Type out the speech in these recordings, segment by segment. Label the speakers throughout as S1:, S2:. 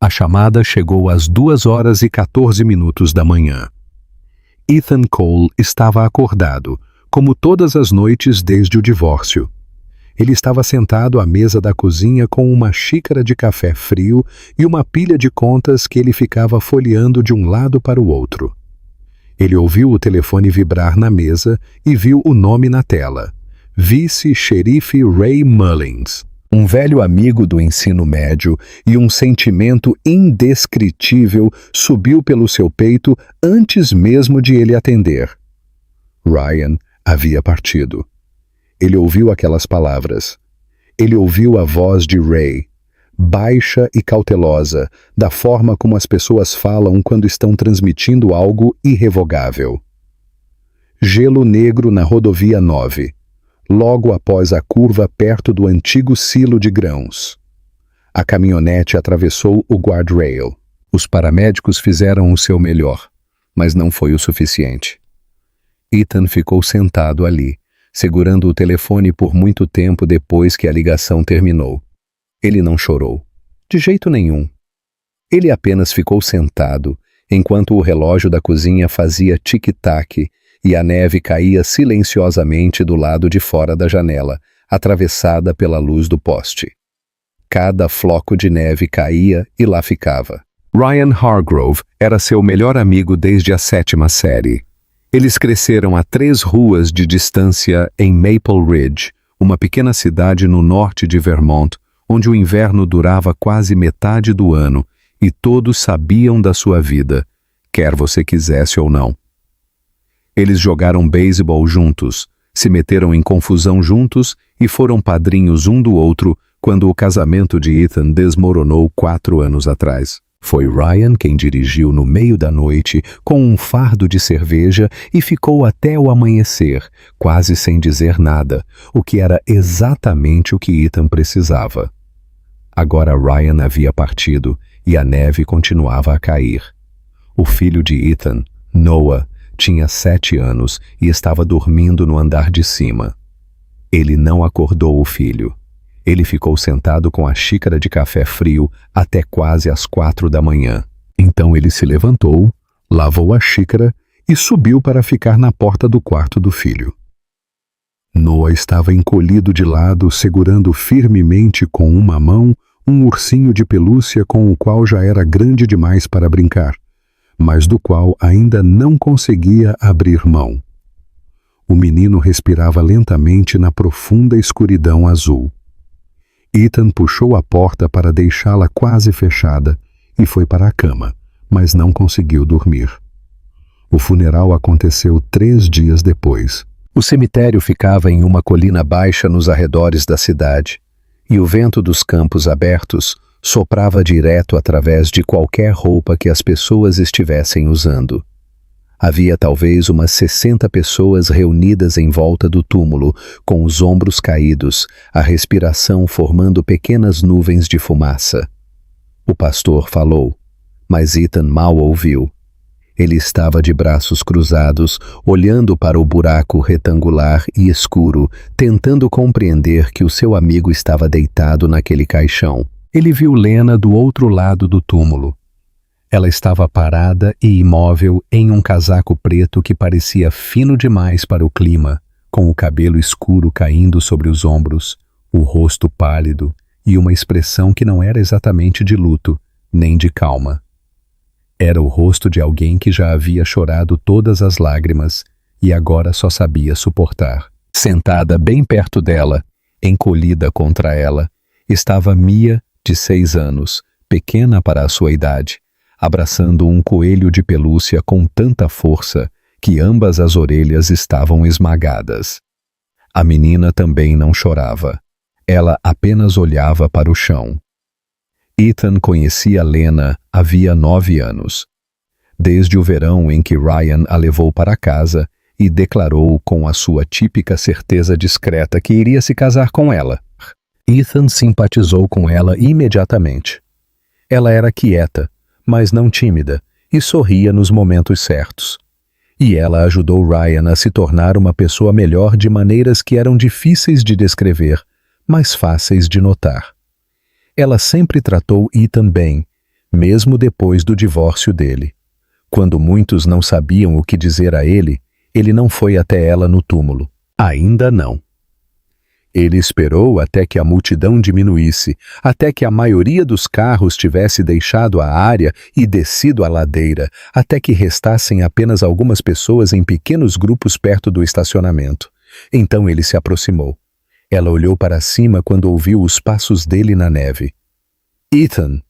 S1: A chamada chegou às 2h14 da manhã. Ethan Cole estava acordado, como todas as noites desde o divórcio. Ele estava sentado à mesa da cozinha com uma xícara de café frio e uma pilha de contas que ele ficava folheando de um lado para o outro. Ele ouviu o telefone vibrar na mesa e viu o nome na tela: Vice-Xerife Ray Mullins. Um velho amigo do ensino médio, e um sentimento indescritível subiu pelo seu peito antes mesmo de ele atender. Ryan havia partido. Ele ouviu aquelas palavras. Ele ouviu a voz de Ray, baixa e cautelosa, da forma como as pessoas falam quando estão transmitindo algo irrevogável. Gelo negro na rodovia 9. Logo após a curva perto do antigo silo de grãos. A caminhonete atravessou o guardrail. Os paramédicos fizeram o seu melhor, mas não foi o suficiente. Ethan ficou sentado ali, segurando o telefone por muito tempo depois que a ligação terminou. Ele não chorou, de jeito nenhum. Ele apenas ficou sentado, enquanto o relógio da cozinha fazia tic-tac e a neve caía silenciosamente do lado de fora da janela, atravessada pela luz do poste. Cada floco de neve caía e lá ficava. Ryan Hargrove era seu melhor amigo desde a 7ª série. Eles cresceram a 3 ruas de distância em Maple Ridge, uma pequena cidade no norte de Vermont, onde o inverno durava quase metade do ano e todos sabiam da sua vida, quer você quisesse ou não. Eles jogaram beisebol juntos, se meteram em confusão juntos e foram padrinhos um do outro quando o casamento de Ethan desmoronou 4 anos atrás. Foi Ryan quem dirigiu no meio da noite com um fardo de cerveja e ficou até o amanhecer, quase sem dizer nada, o que era exatamente o que Ethan precisava. Agora Ryan havia partido e a neve continuava a cair. O filho de Ethan, Noah, tinha 7 anos e estava dormindo no andar de cima. Ele não acordou o filho. Ele ficou sentado com a xícara de café frio até quase às 4 da manhã. Então ele se levantou, lavou a xícara e subiu para ficar na porta do quarto do filho. Noah estava encolhido de lado, segurando firmemente com uma mão um ursinho de pelúcia com o qual já era grande demais para brincar, mas do qual ainda não conseguia abrir mão. O menino respirava lentamente na profunda escuridão azul. Ethan puxou a porta para deixá-la quase fechada e foi para a cama, mas não conseguiu dormir. O funeral aconteceu 3 dias depois. O cemitério ficava em uma colina baixa nos arredores da cidade, e o vento dos campos abertos soprava direto através de qualquer roupa que as pessoas estivessem usando. Havia talvez umas 60 pessoas reunidas em volta do túmulo, com os ombros caídos, a respiração formando pequenas nuvens de fumaça. O pastor falou, mas Ethan mal ouviu. Ele estava de braços cruzados, olhando para o buraco retangular e escuro, tentando compreender que o seu amigo estava deitado naquele caixão. Ele viu Lena do outro lado do túmulo. Ela estava parada e imóvel em um casaco preto que parecia fino demais para o clima, com o cabelo escuro caindo sobre os ombros, o rosto pálido e uma expressão que não era exatamente de luto, nem de calma. Era o rosto de alguém que já havia chorado todas as lágrimas e agora só sabia suportar. Sentada bem perto dela, encolhida contra ela, estava Mia, de 6 anos, pequena para a sua idade, abraçando um coelho de pelúcia com tanta força que ambas as orelhas estavam esmagadas. A menina também não chorava. Ela apenas olhava para o chão. Ethan conhecia Lena havia 9 anos. Desde o verão em que Ryan a levou para casa e declarou com a sua típica certeza discreta que iria se casar com ela. Ethan simpatizou com ela imediatamente. Ela era quieta, mas não tímida, e sorria nos momentos certos. E ela ajudou Ryan a se tornar uma pessoa melhor de maneiras que eram difíceis de descrever, mas fáceis de notar. Ela sempre tratou Ethan bem, mesmo depois do divórcio dele. Quando muitos não sabiam o que dizer a ele não foi até ela no túmulo. Ainda não. Ele esperou até que a multidão diminuísse, até que a maioria dos carros tivesse deixado a área e descido a ladeira, até que restassem apenas algumas pessoas em pequenos grupos perto do estacionamento. Então ele se aproximou. Ela olhou para cima quando ouviu os passos dele na neve. "Ethan",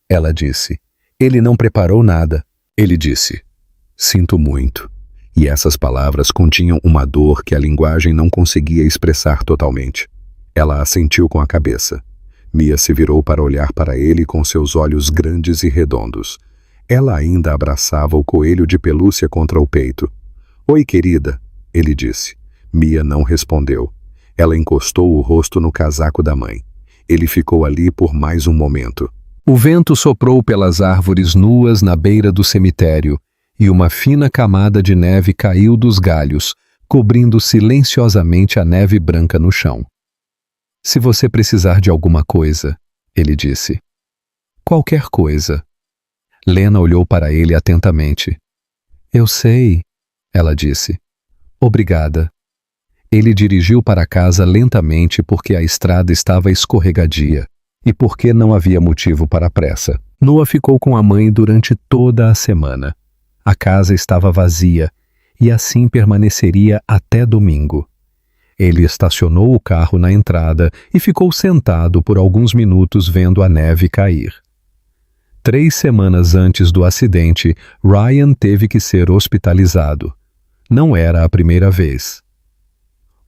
S1: ela disse. "Ele não preparou nada." Ele disse, "Sinto muito." E essas palavras continham uma dor que a linguagem não conseguia expressar totalmente. Ela assentiu com a cabeça. Mia se virou para olhar para ele com seus olhos grandes e redondos. Ela ainda abraçava o coelho de pelúcia contra o peito. "Oi, querida", ele disse. Mia não respondeu. Ela encostou o rosto no casaco da mãe. Ele ficou ali por mais um momento. O vento soprou pelas árvores nuas na beira do cemitério, e uma fina camada de neve caiu dos galhos, cobrindo silenciosamente a neve branca no chão. "Se você precisar de alguma coisa", ele disse. "Qualquer coisa." Lena olhou para ele atentamente. "Eu sei", ela disse. "Obrigada." Ele dirigiu para casa lentamente porque a estrada estava escorregadia e porque não havia motivo para pressa. Noah ficou com a mãe durante toda a semana. A casa estava vazia e assim permaneceria até domingo. Ele estacionou o carro na entrada e ficou sentado por alguns minutos vendo a neve cair. 3 semanas antes do acidente, Ryan teve que ser hospitalizado. Não era a primeira vez.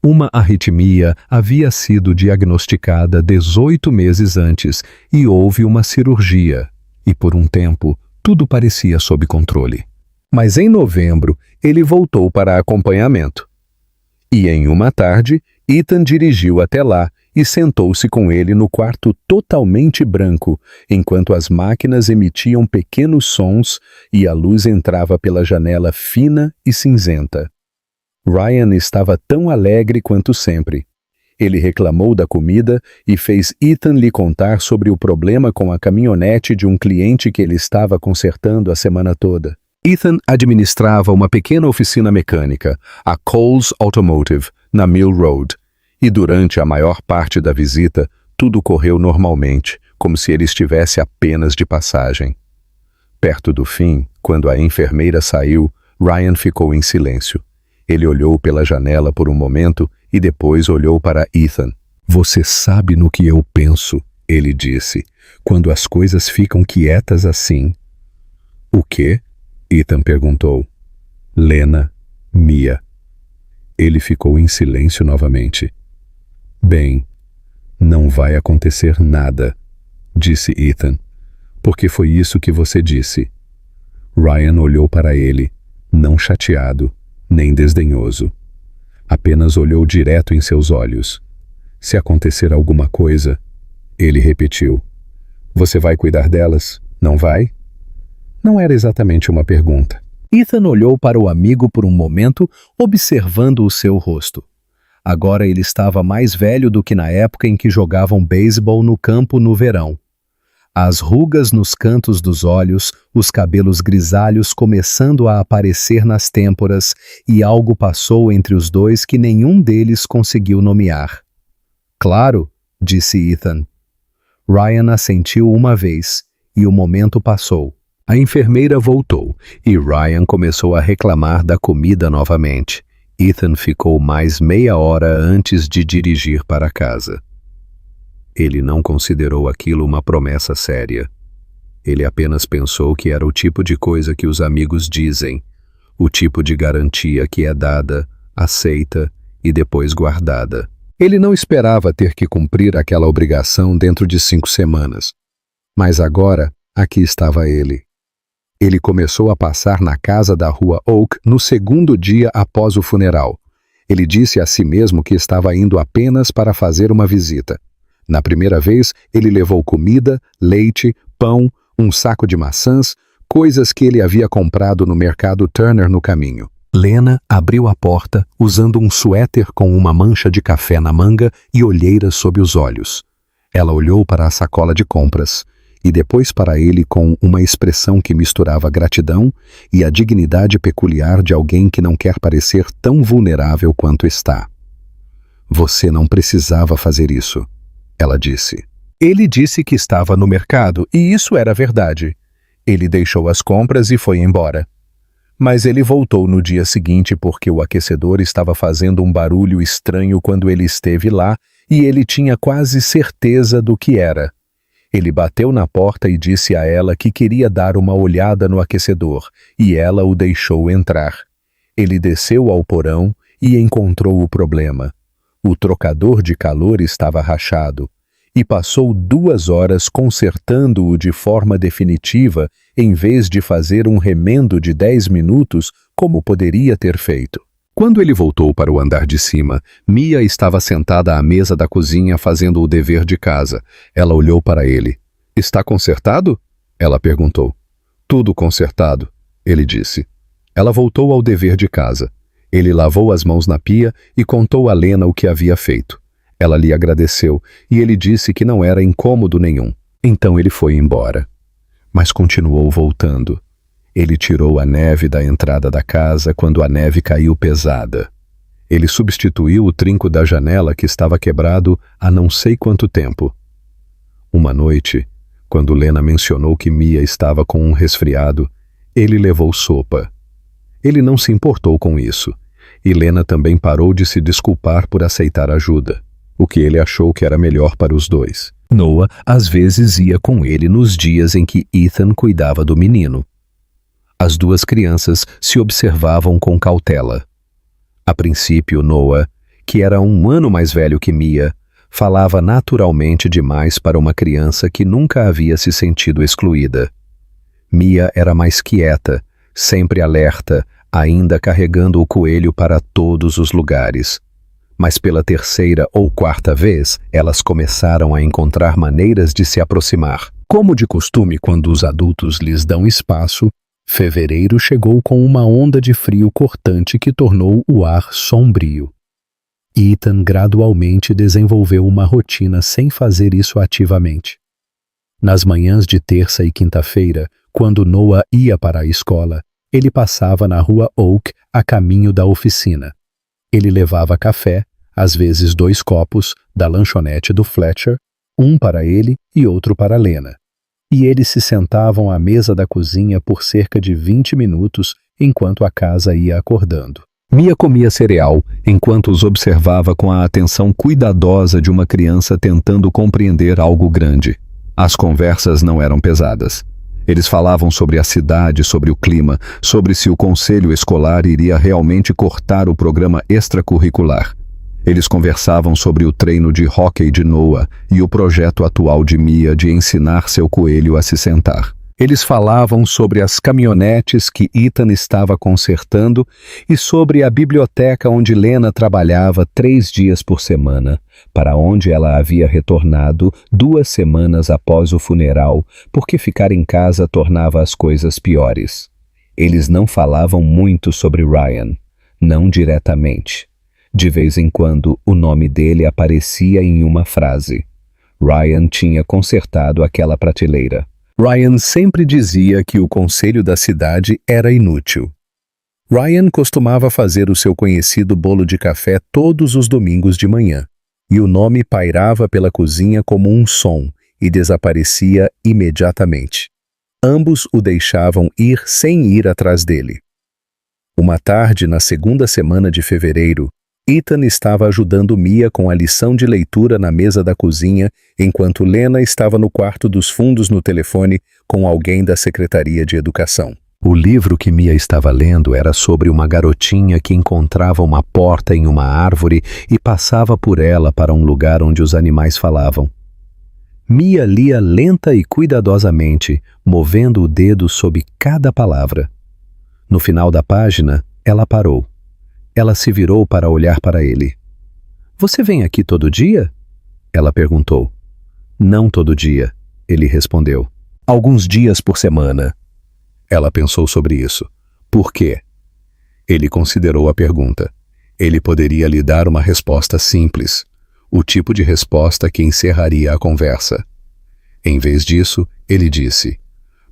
S1: Uma arritmia havia sido diagnosticada 18 meses antes e houve uma cirurgia, e por um tempo tudo parecia sob controle. Mas em novembro, ele voltou para acompanhamento. E em uma tarde, Ethan dirigiu até lá e sentou-se com ele no quarto totalmente branco, enquanto as máquinas emitiam pequenos sons e a luz entrava pela janela fina e cinzenta. Ryan estava tão alegre quanto sempre. Ele reclamou da comida e fez Ethan lhe contar sobre o problema com a caminhonete de um cliente que ele estava consertando a semana toda. Ethan administrava uma pequena oficina mecânica, a Coles Automotive, na Mill Road, e durante a maior parte da visita, tudo correu normalmente, como se ele estivesse apenas de passagem. Perto do fim, quando a enfermeira saiu, Ryan ficou em silêncio. Ele olhou pela janela por um momento e depois olhou para Ethan. "Você sabe no que eu penso", ele disse, "quando as coisas ficam quietas assim." "O quê?" Ethan perguntou. "Lena, Mia." Ele ficou em silêncio novamente. "Bem, não vai acontecer nada", disse Ethan, "porque foi isso que você disse." Ryan olhou para ele, não chateado, nem desdenhoso. Apenas olhou direto em seus olhos. "Se acontecer alguma coisa", ele repetiu, "você vai cuidar delas, não vai?" Não era exatamente uma pergunta. Ethan olhou para o amigo por um momento, observando o seu rosto. Agora ele estava mais velho do que na época em que jogavam beisebol no campo no verão. As rugas nos cantos dos olhos, os cabelos grisalhos começando a aparecer nas têmporas, e algo passou entre os dois que nenhum deles conseguiu nomear. "Claro", disse Ethan. Ryan assentiu uma vez, e o momento passou. A enfermeira voltou, e Ryan começou a reclamar da comida novamente. Ethan ficou mais meia hora antes de dirigir para casa. Ele não considerou aquilo uma promessa séria. Ele apenas pensou que era o tipo de coisa que os amigos dizem, o tipo de garantia que é dada, aceita e depois guardada. Ele não esperava ter que cumprir aquela obrigação dentro de 5 semanas. Mas agora, aqui estava ele. Ele começou a passar na casa da rua Oak no 2º dia após o funeral. Ele disse a si mesmo que estava indo apenas para fazer uma visita. Na primeira vez, ele levou comida, leite, pão, um saco de maçãs, coisas que ele havia comprado no mercado Turner no caminho. Lena abriu a porta usando um suéter com uma mancha de café na manga e olheiras sob os olhos. Ela olhou para a sacola de compras e depois para ele com uma expressão que misturava gratidão e a dignidade peculiar de alguém que não quer parecer tão vulnerável quanto está. Você não precisava fazer isso, ela disse. Ele disse que estava no mercado e isso era verdade. Ele deixou as compras e foi embora. Mas ele voltou no dia seguinte porque o aquecedor estava fazendo um barulho estranho quando ele esteve lá e ele tinha quase certeza do que era. Ele bateu na porta e disse a ela que queria dar uma olhada no aquecedor, e ela o deixou entrar. Ele desceu ao porão e encontrou o problema. O trocador de calor estava rachado, e passou 2 horas consertando-o de forma definitiva, em vez de fazer um remendo de 10 minutos, como poderia ter feito. Quando ele voltou para o andar de cima, Mia estava sentada à mesa da cozinha fazendo o dever de casa. Ela olhou para ele. "Está consertado?" Ela perguntou. "Tudo consertado", ele disse. Ela voltou ao dever de casa. Ele lavou as mãos na pia e contou a Lena o que havia feito. Ela lhe agradeceu e ele disse que não era incômodo nenhum. Então ele foi embora. Mas continuou voltando. Ele tirou a neve da entrada da casa quando a neve caiu pesada. Ele substituiu o trinco da janela que estava quebrado há não sei quanto tempo. Uma noite, quando Lena mencionou que Mia estava com um resfriado, ele levou sopa. Ele não se importou com isso, e Lena também parou de se desculpar por aceitar ajuda, o que ele achou que era melhor para os dois. Noah às vezes ia com ele nos dias em que Ethan cuidava do menino. As 2 crianças se observavam com cautela. A princípio, Noah, que era 1 ano mais velho que Mia, falava naturalmente demais para uma criança que nunca havia se sentido excluída. Mia era mais quieta, sempre alerta, ainda carregando o coelho para todos os lugares. Mas pela 3ª ou 4ª vez, elas começaram a encontrar maneiras de se aproximar. Como de costume quando os adultos lhes dão espaço, fevereiro chegou com uma onda de frio cortante que tornou o ar sombrio. Ethan gradualmente desenvolveu uma rotina sem fazer isso ativamente. Nas manhãs de terça e quinta-feira, quando Noah ia para a escola, ele passava na rua Oak a caminho da oficina. Ele levava café, às vezes 2 copos, da lanchonete do Fletcher, um para ele e outro para Lena. E eles se sentavam à mesa da cozinha por cerca de 20 minutos enquanto a casa ia acordando. Mia comia cereal enquanto os observava com a atenção cuidadosa de uma criança tentando compreender algo grande. As conversas não eram pesadas. Eles falavam sobre a cidade, sobre o clima, sobre se o conselho escolar iria realmente cortar o programa extracurricular. Eles conversavam sobre o treino de hóquei de Noah e o projeto atual de Mia de ensinar seu coelho a se sentar. Eles falavam sobre as caminhonetes que Ethan estava consertando e sobre a biblioteca onde Lena trabalhava 3 dias por semana, para onde ela havia retornado 2 semanas após o funeral, porque ficar em casa tornava as coisas piores. Eles não falavam muito sobre Ryan, não diretamente. De vez em quando, o nome dele aparecia em uma frase. Ryan tinha consertado aquela prateleira. Ryan sempre dizia que o conselho da cidade era inútil. Ryan costumava fazer o seu conhecido bolo de café todos os domingos de manhã, e o nome pairava pela cozinha como um som e desaparecia imediatamente. Ambos o deixavam ir sem ir atrás dele. Uma tarde, na 2ª semana de fevereiro, Ethan estava ajudando Mia com a lição de leitura na mesa da cozinha, enquanto Lena estava no quarto dos fundos no telefone com alguém da Secretaria de Educação. O livro que Mia estava lendo era sobre uma garotinha que encontrava uma porta em uma árvore e passava por ela para um lugar onde os animais falavam. Mia lia lenta e cuidadosamente, movendo o dedo sob cada palavra. No final da página, ela parou. Ela se virou para olhar para ele. "Você vem aqui todo dia?" Ela perguntou. "Não todo dia", ele respondeu. "Alguns dias por semana." Ela pensou sobre isso. "Por quê?" Ele considerou a pergunta. Ele poderia lhe dar uma resposta simples, o tipo de resposta que encerraria a conversa. Em vez disso, ele disse: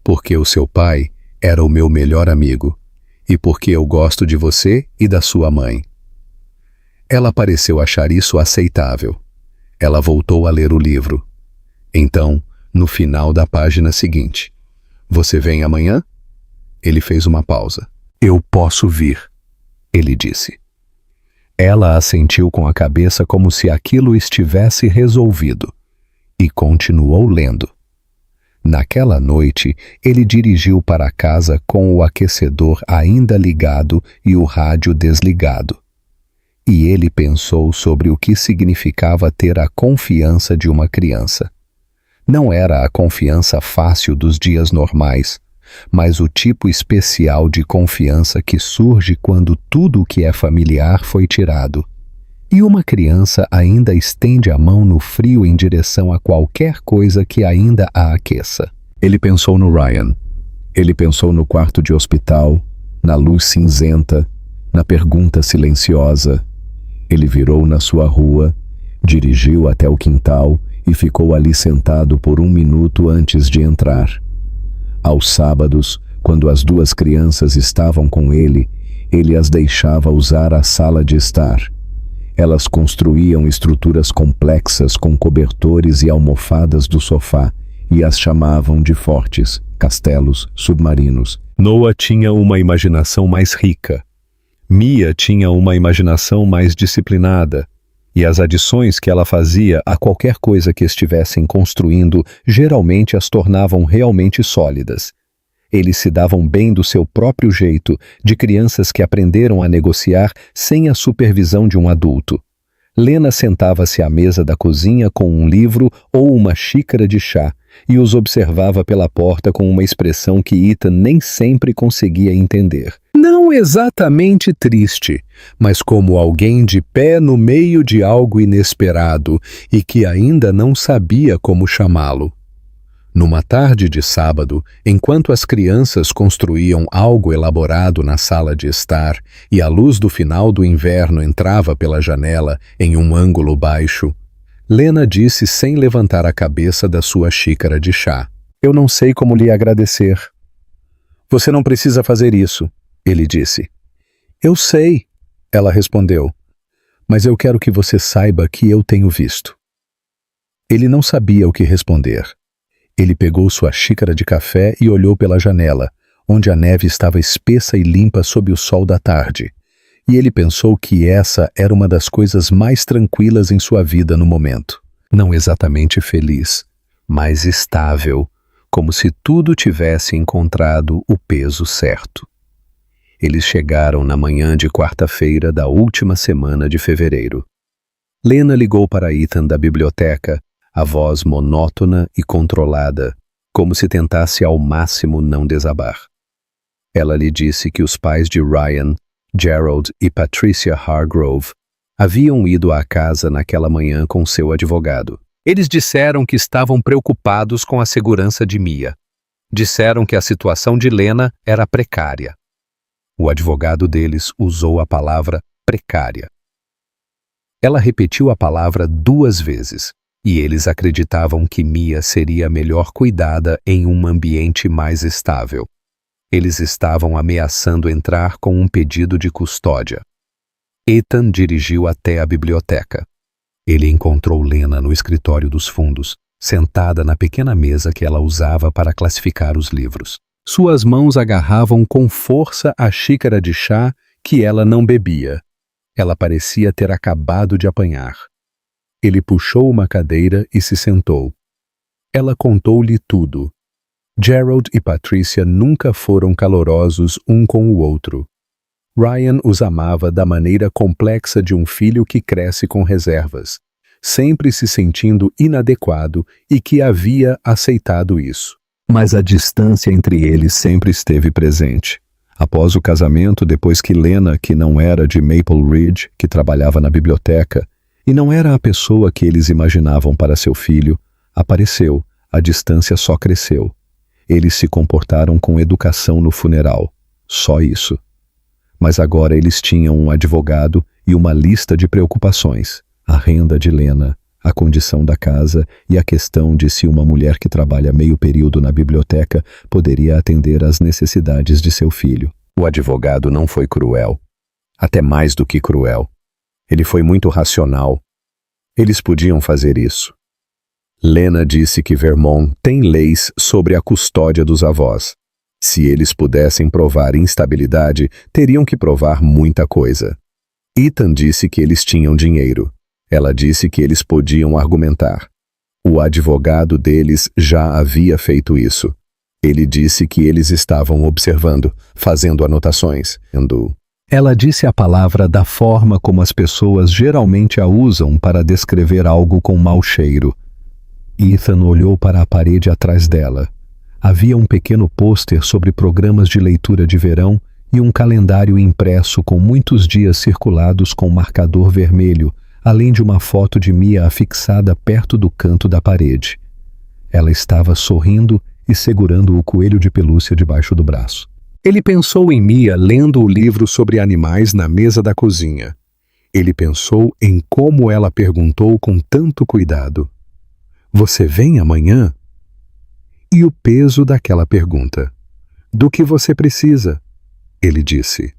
S1: porque o seu pai era o meu melhor amigo, e porque eu gosto de você e da sua mãe. Ela pareceu achar isso aceitável. Ela voltou a ler o livro. Então, no final da página seguinte: você vem amanhã? Ele fez uma pausa. Eu posso vir, ele disse. Ela assentiu com a cabeça como se aquilo estivesse resolvido, e continuou lendo. Naquela noite, ele dirigiu para casa com o aquecedor ainda ligado e o rádio desligado. E ele pensou sobre o que significava ter a confiança de uma criança. Não era a confiança fácil dos dias normais, mas o tipo especial de confiança que surge quando tudo o que é familiar foi tirado. E uma criança ainda estende a mão no frio em direção a qualquer coisa que ainda a aqueça. Ele pensou no Ryan. Ele pensou no quarto de hospital, na luz cinzenta, na pergunta silenciosa. Ele virou na sua rua, dirigiu até o quintal e ficou ali sentado por 1 minuto antes de entrar. Aos sábados, quando as 2 crianças estavam com ele, ele as deixava usar a sala de estar. Elas construíam estruturas complexas com cobertores e almofadas do sofá e as chamavam de fortes, castelos, submarinos. Noah tinha uma imaginação mais rica. Mia tinha uma imaginação mais disciplinada, e as adições que ela fazia a qualquer coisa que estivessem construindo geralmente as tornavam realmente sólidas. Eles se davam bem do seu próprio jeito, de crianças que aprenderam a negociar sem a supervisão de um adulto. Lena sentava-se à mesa da cozinha com um livro ou uma xícara de chá e os observava pela porta com uma expressão que Ethan nem sempre conseguia entender. Não exatamente triste, mas como alguém de pé no meio de algo inesperado e que ainda não sabia como chamá-lo. Numa tarde de sábado, enquanto as crianças construíam algo elaborado na sala de estar e a luz do final do inverno entrava pela janela em um ângulo baixo, Lena disse sem levantar a cabeça da sua xícara de chá: eu não sei como lhe agradecer. Você não precisa fazer isso, ele disse. Eu sei, ela respondeu, mas eu quero que você saiba que eu tenho visto. Ele não sabia o que responder. Ele pegou sua xícara de café e olhou pela janela, onde a neve estava espessa e limpa sob o sol da tarde. E ele pensou que essa era uma das coisas mais tranquilas em sua vida no momento. Não exatamente feliz, mas estável, como se tudo tivesse encontrado o peso certo. Eles chegaram na manhã de quarta-feira da última semana de fevereiro. Lena ligou para Ethan da biblioteca, a voz monótona e controlada, como se tentasse ao máximo não desabar. Ela lhe disse que os pais de Ryan, Gerald e Patricia Hargrove haviam ido à casa naquela manhã com seu advogado. Eles disseram que estavam preocupados com a segurança de Mia. Disseram que a situação de Lena era precária. O advogado deles usou a palavra precária. Ela repetiu a palavra 2 vezes. E eles acreditavam que Mia seria melhor cuidada em um ambiente mais estável. Eles estavam ameaçando entrar com um pedido de custódia. Ethan dirigiu até a biblioteca. Ele encontrou Lena no escritório dos fundos, sentada na pequena mesa que ela usava para classificar os livros. Suas mãos agarravam com força a xícara de chá que ela não bebia. Ela parecia ter acabado de apanhar. Ele puxou uma cadeira e se sentou. Ela contou-lhe tudo. Gerald e Patricia nunca foram calorosos um com o outro. Ryan os amava da maneira complexa de um filho que cresce com reservas, sempre se sentindo inadequado e que havia aceitado isso. Mas a distância entre eles sempre esteve presente. Após o casamento, depois que Lena, que não era de Maple Ridge, que trabalhava na biblioteca, e não era a pessoa que eles imaginavam para seu filho, apareceu, a distância só cresceu. Eles se comportaram com educação no funeral, só isso. Mas agora eles tinham um advogado e uma lista de preocupações: a renda de Lena, a condição da casa e a questão de se uma mulher que trabalha meio período na biblioteca poderia atender às necessidades de seu filho. O advogado não foi cruel, até mais do que cruel. Ele foi muito racional. Eles podiam fazer isso. Lena disse que Vermont tem leis sobre a custódia dos avós. Se eles pudessem provar instabilidade, teriam que provar muita coisa. Ethan disse que eles tinham dinheiro. Ela disse que eles podiam argumentar. O advogado deles já havia feito isso. Ele disse que eles estavam observando, fazendo anotações. Ela disse a palavra da forma como as pessoas geralmente a usam para descrever algo com mau cheiro. Ethan olhou para a parede atrás dela. Havia um pequeno pôster sobre programas de leitura de verão e um calendário impresso com muitos dias circulados com marcador vermelho, além de uma foto de Mia afixada perto do canto da parede. Ela estava sorrindo e segurando o coelho de pelúcia debaixo do braço. Ele pensou em Mia lendo o livro sobre animais na mesa da cozinha. Ele pensou em como ela perguntou com tanto cuidado: "Você vem amanhã?" E o peso daquela pergunta. "Do que você precisa?" ele disse.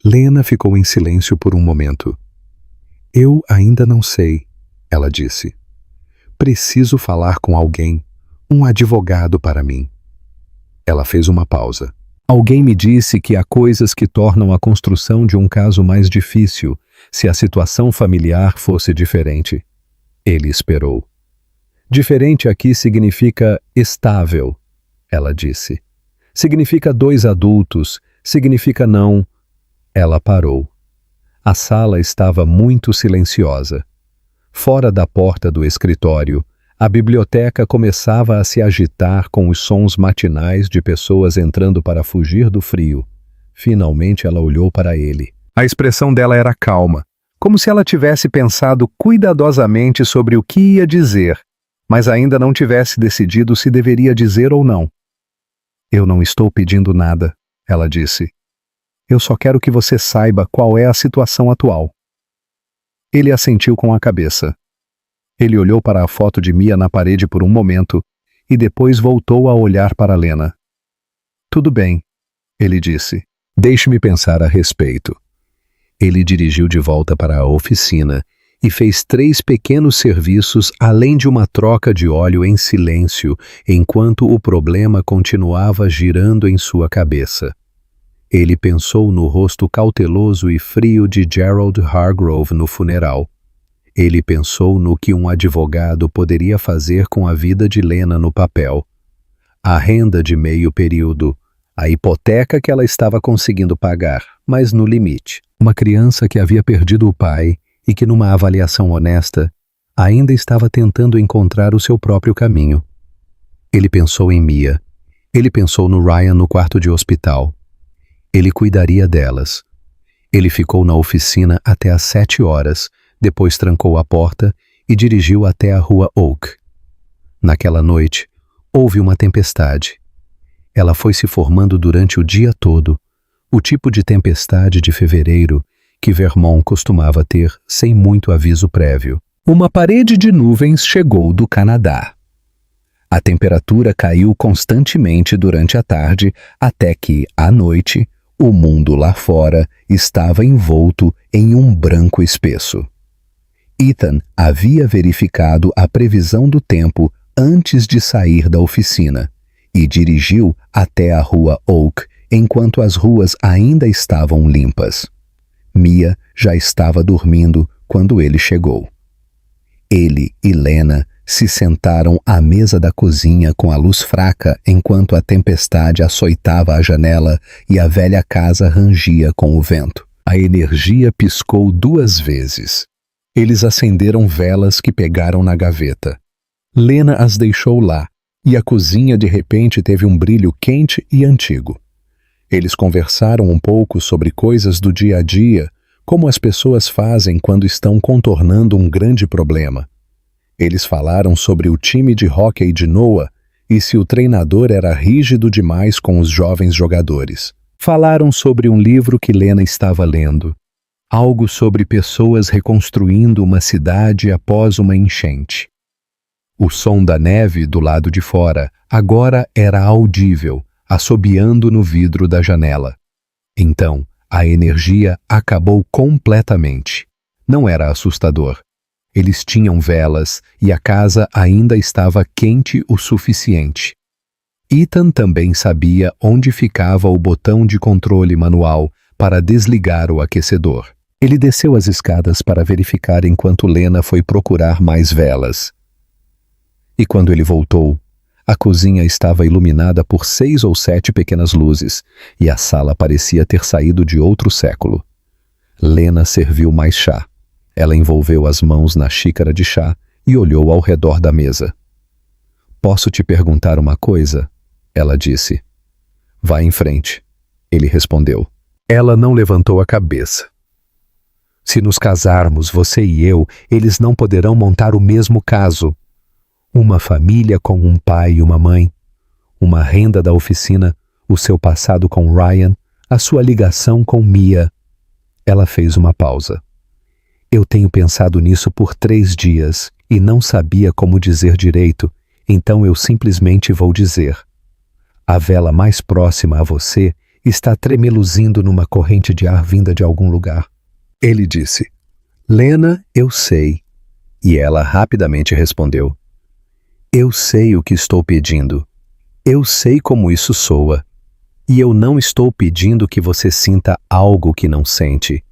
S1: Lena ficou em silêncio por um momento. "Eu ainda não sei", ela disse. "Preciso falar com alguém, um advogado para mim." Ela fez uma pausa. "Alguém me disse que há coisas que tornam a construção de um caso mais difícil, se a situação familiar fosse diferente." Ele esperou. "Diferente aqui significa estável", ela disse. "Significa 2 adultos, significa não." Ela parou. A sala estava muito silenciosa. Fora da porta do escritório, a biblioteca começava a se agitar com os sons matinais de pessoas entrando para fugir do frio. Finalmente ela olhou para ele. A expressão dela era calma, como se ela tivesse pensado cuidadosamente sobre o que ia dizer, mas ainda não tivesse decidido se deveria dizer ou não. "Eu não estou pedindo nada", ela disse. "Eu só quero que você saiba qual é a situação atual." Ele assentiu com a cabeça. Ele olhou para a foto de Mia na parede por um momento e depois voltou a olhar para Lena. "Tudo bem", ele disse. "Deixe-me pensar a respeito." Ele dirigiu de volta para a oficina e fez 3 pequenos serviços além de uma troca de óleo em silêncio, enquanto o problema continuava girando em sua cabeça. Ele pensou no rosto cauteloso e frio de Gerald Hargrove no funeral. Ele pensou no que um advogado poderia fazer com a vida de Lena no papel. A renda de meio período, a hipoteca que ela estava conseguindo pagar, mas no limite. Uma criança que havia perdido o pai e que, numa avaliação honesta, ainda estava tentando encontrar o seu próprio caminho. Ele pensou em Mia. Ele pensou no Ryan no quarto de hospital. Ele cuidaria delas. Ele ficou na oficina até às 7 horas, depois trancou a porta e dirigiu até a rua Oak. Naquela noite, houve uma tempestade. Ela foi se formando durante o dia todo, o tipo de tempestade de fevereiro que Vermont costumava ter sem muito aviso prévio. Uma parede de nuvens chegou do Canadá. A temperatura caiu constantemente durante a tarde até que, à noite, o mundo lá fora estava envolto em um branco espesso. Ethan havia verificado a previsão do tempo antes de sair da oficina e dirigiu até a rua Oak enquanto as ruas ainda estavam limpas. Mia já estava dormindo quando ele chegou. Ele e Lena se sentaram à mesa da cozinha com a luz fraca enquanto a tempestade açoitava a janela e a velha casa rangia com o vento. A energia piscou 2 vezes. Eles acenderam velas que pegaram na gaveta. Lena as deixou lá, e a cozinha de repente teve um brilho quente e antigo. Eles conversaram um pouco sobre coisas do dia a dia, como as pessoas fazem quando estão contornando um grande problema. Eles falaram sobre o time de hóquei de Noah e se o treinador era rígido demais com os jovens jogadores. Falaram sobre um livro que Lena estava lendo. Algo sobre pessoas reconstruindo uma cidade após uma enchente. O som da neve do lado de fora agora era audível, assobiando no vidro da janela. Então, a energia acabou completamente. Não era assustador. Eles tinham velas e a casa ainda estava quente o suficiente. Ethan também sabia onde ficava o botão de controle manual para desligar o aquecedor. Ele desceu as escadas para verificar enquanto Lena foi procurar mais velas. E quando ele voltou, a cozinha estava iluminada por 6 ou 7 pequenas luzes e a sala parecia ter saído de outro século. Lena serviu mais chá. Ela envolveu as mãos na xícara de chá e olhou ao redor da mesa. "Posso te perguntar uma coisa?" ela disse. "Vá em frente", ele respondeu. Ela não levantou a cabeça. "Se nos casarmos, você e eu, eles não poderão montar o mesmo caso. Uma família com um pai e uma mãe, uma renda da oficina, o seu passado com Ryan, a sua ligação com Mia." Ela fez uma pausa. "Eu tenho pensado nisso por 3 dias e não sabia como dizer direito, então eu simplesmente vou dizer. A vela mais próxima a você está tremeluzindo numa corrente de ar vinda de algum lugar." Ele disse, "Lena, eu sei." E ela rapidamente respondeu, "Eu sei o que estou pedindo. Eu sei como isso soa. E eu não estou pedindo que você sinta algo que não sente.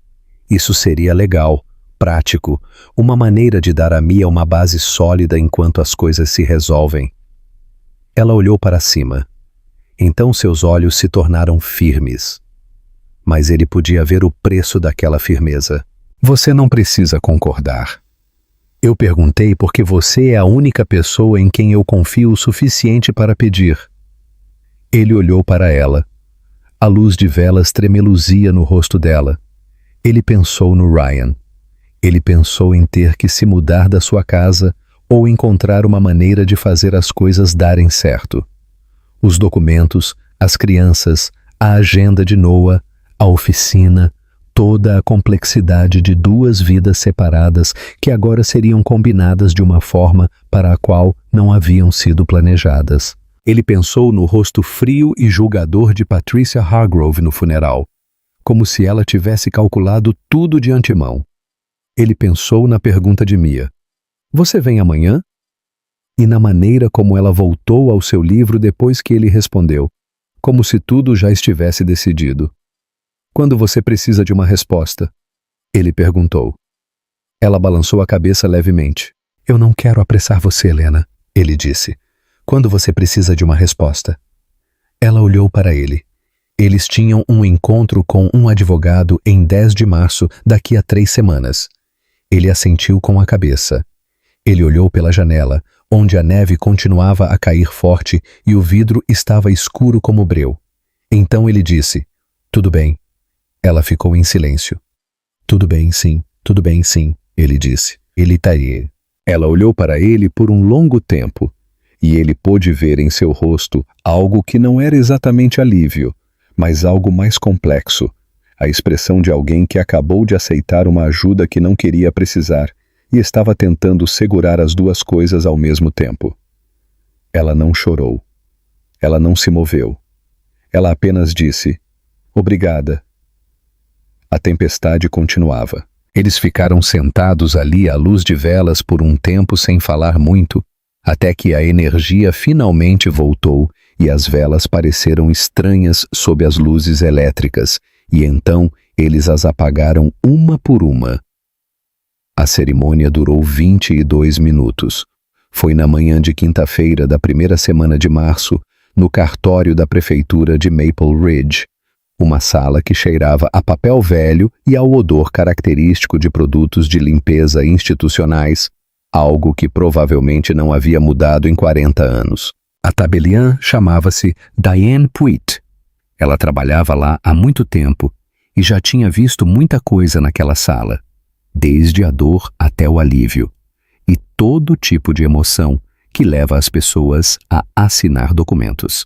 S1: Isso seria legal, prático, uma maneira de dar a Mia uma base sólida enquanto as coisas se resolvem." Ela olhou para cima. Então seus olhos se tornaram firmes. Mas ele podia ver o preço daquela firmeza. "Você não precisa concordar. Eu perguntei porque você é a única pessoa em quem eu confio o suficiente para pedir." Ele olhou para ela. A luz de velas tremeluzia no rosto dela. Ele pensou no Ryan. Ele pensou em ter que se mudar da sua casa ou encontrar uma maneira de fazer as coisas darem certo. Os documentos, as crianças, a agenda de Noah, a oficina, toda a complexidade de 2 vidas separadas que agora seriam combinadas de uma forma para a qual não haviam sido planejadas. Ele pensou no rosto frio e julgador de Patricia Hargrove no funeral, como se ela tivesse calculado tudo de antemão. Ele pensou na pergunta de Mia, "Você vem amanhã?" E na maneira como ela voltou ao seu livro depois que ele respondeu, como se tudo já estivesse decidido. "Quando você precisa de uma resposta?" ele perguntou. Ela balançou a cabeça levemente. "Eu não quero apressar você, Lena", ele disse. "Quando você precisa de uma resposta?" Ela olhou para ele. Eles tinham um encontro com um advogado em 10 de março, daqui a 3 semanas. Ele assentiu com a cabeça. Ele olhou pela janela, onde a neve continuava a cair forte e o vidro estava escuro como breu. Então ele disse, "Tudo bem." Ela ficou em silêncio. Tudo bem, sim, ele disse. "Ele tá aí." Ela olhou para ele por um longo tempo, e ele pôde ver em seu rosto algo que não era exatamente alívio, mas algo mais complexo, a expressão de alguém que acabou de aceitar uma ajuda que não queria precisar e estava tentando segurar as 2 coisas ao mesmo tempo. Ela não chorou. Ela não se moveu. Ela apenas disse, "Obrigada." A tempestade continuava. Eles ficaram sentados ali à luz de velas por um tempo sem falar muito, até que a energia finalmente voltou e as velas pareceram estranhas sob as luzes elétricas, e então eles as apagaram uma por uma. A cerimônia durou 22 minutos. Foi na manhã de quinta-feira da primeira semana de março, no cartório da prefeitura de Maple Ridge, uma sala que cheirava a papel velho e ao odor característico de produtos de limpeza institucionais, algo que provavelmente não havia mudado em 40 anos. A tabeliã chamava-se Diane Puitt. Ela trabalhava lá há muito tempo e já tinha visto muita coisa naquela sala, desde a dor até o alívio, e todo tipo de emoção que leva as pessoas a assinar documentos.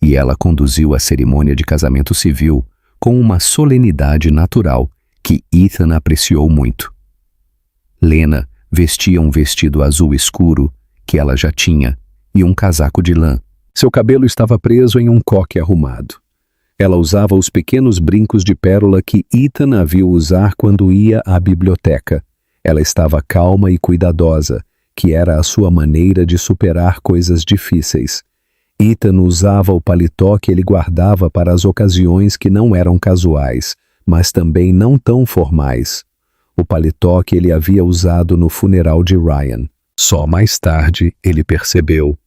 S1: E ela conduziu a cerimônia de casamento civil com uma solenidade natural que Ethan apreciou muito. Lena vestia um vestido azul escuro, que ela já tinha, e um casaco de lã. Seu cabelo estava preso em um coque arrumado. Ela usava os pequenos brincos de pérola que Ethan a viu usar quando ia à biblioteca. Ela estava calma e cuidadosa, que era a sua maneira de superar coisas difíceis. Ethan usava o paletó que ele guardava para as ocasiões que não eram casuais, mas também não tão formais. O paletó que ele havia usado no funeral de Ryan. Só mais tarde ele percebeu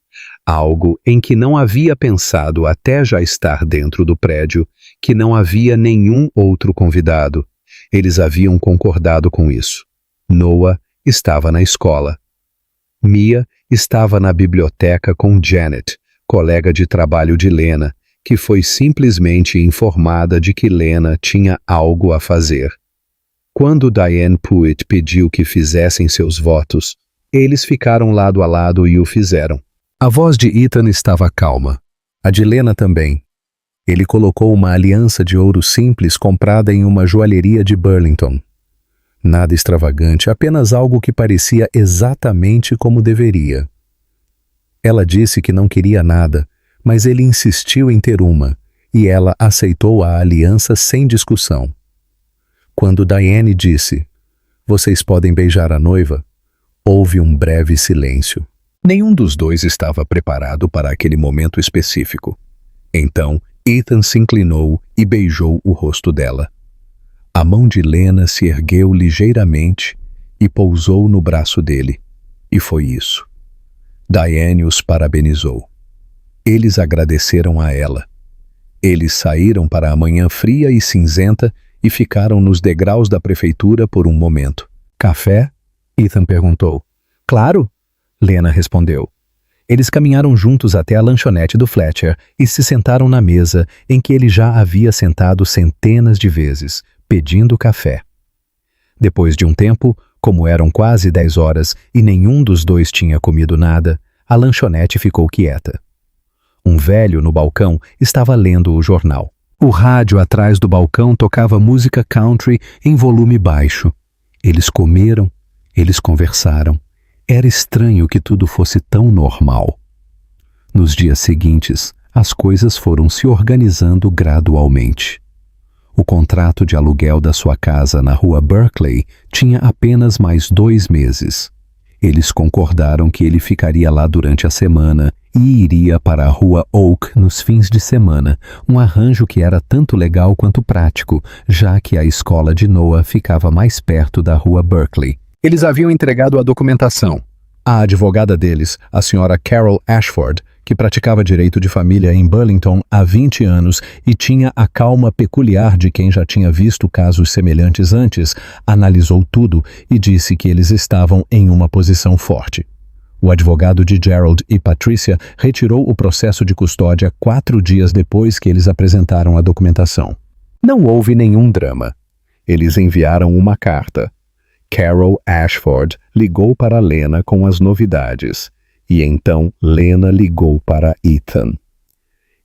S1: algo em que não havia pensado até já estar dentro do prédio, que não havia nenhum outro convidado. Eles haviam concordado com isso. Noah estava na escola. Mia estava na biblioteca com Janet, colega de trabalho de Lena, que foi simplesmente informada de que Lena tinha algo a fazer. Quando Diane Pruitt pediu que fizessem seus votos, eles ficaram lado a lado e o fizeram. A voz de Ethan estava calma. A de Lena também. Ele colocou uma aliança de ouro simples comprada em uma joalheria de Burlington. Nada extravagante, apenas algo que parecia exatamente como deveria. Ela disse que não queria nada, mas ele insistiu em ter uma, e ela aceitou a aliança sem discussão. Quando Diane disse, "Vocês podem beijar a noiva", houve um breve silêncio. Nenhum dos dois estava preparado para aquele momento específico. Então, Ethan se inclinou e beijou o rosto dela. A mão de Lena se ergueu ligeiramente e pousou no braço dele. E foi isso. Diane os parabenizou. Eles agradeceram a ela. Eles saíram para a manhã fria e cinzenta e ficaram nos degraus da prefeitura por um momento. "Café?" Ethan perguntou. "Claro!" Lena respondeu. Eles caminharam juntos até a lanchonete do Fletcher e se sentaram na mesa em que ele já havia sentado centenas de vezes, pedindo café. Depois de um tempo, como eram quase 10 horas e nenhum dos dois tinha comido nada, a lanchonete ficou quieta. Um velho no balcão estava lendo o jornal. O rádio atrás do balcão tocava música country em volume baixo. Eles comeram, eles conversaram. Era estranho que tudo fosse tão normal. Nos dias seguintes, as coisas foram se organizando gradualmente. O contrato de aluguel da sua casa na rua Berkeley tinha apenas mais 2 meses. Eles concordaram que ele ficaria lá durante a semana e iria para a rua Oak nos fins de semana, um arranjo que era tanto legal quanto prático, já que a escola de Noah ficava mais perto da rua Berkeley. Eles haviam entregado a documentação. A advogada deles, a senhora Carol Ashford, que praticava direito de família em Burlington há 20 anos e tinha a calma peculiar de quem já tinha visto casos semelhantes antes, analisou tudo e disse que eles estavam em uma posição forte. O advogado de Gerald e Patricia retirou o processo de custódia 4 dias depois que eles apresentaram a documentação. Não houve nenhum drama. Eles enviaram uma carta. Carol Ashford ligou para Lena com as novidades, e então Lena ligou para Ethan.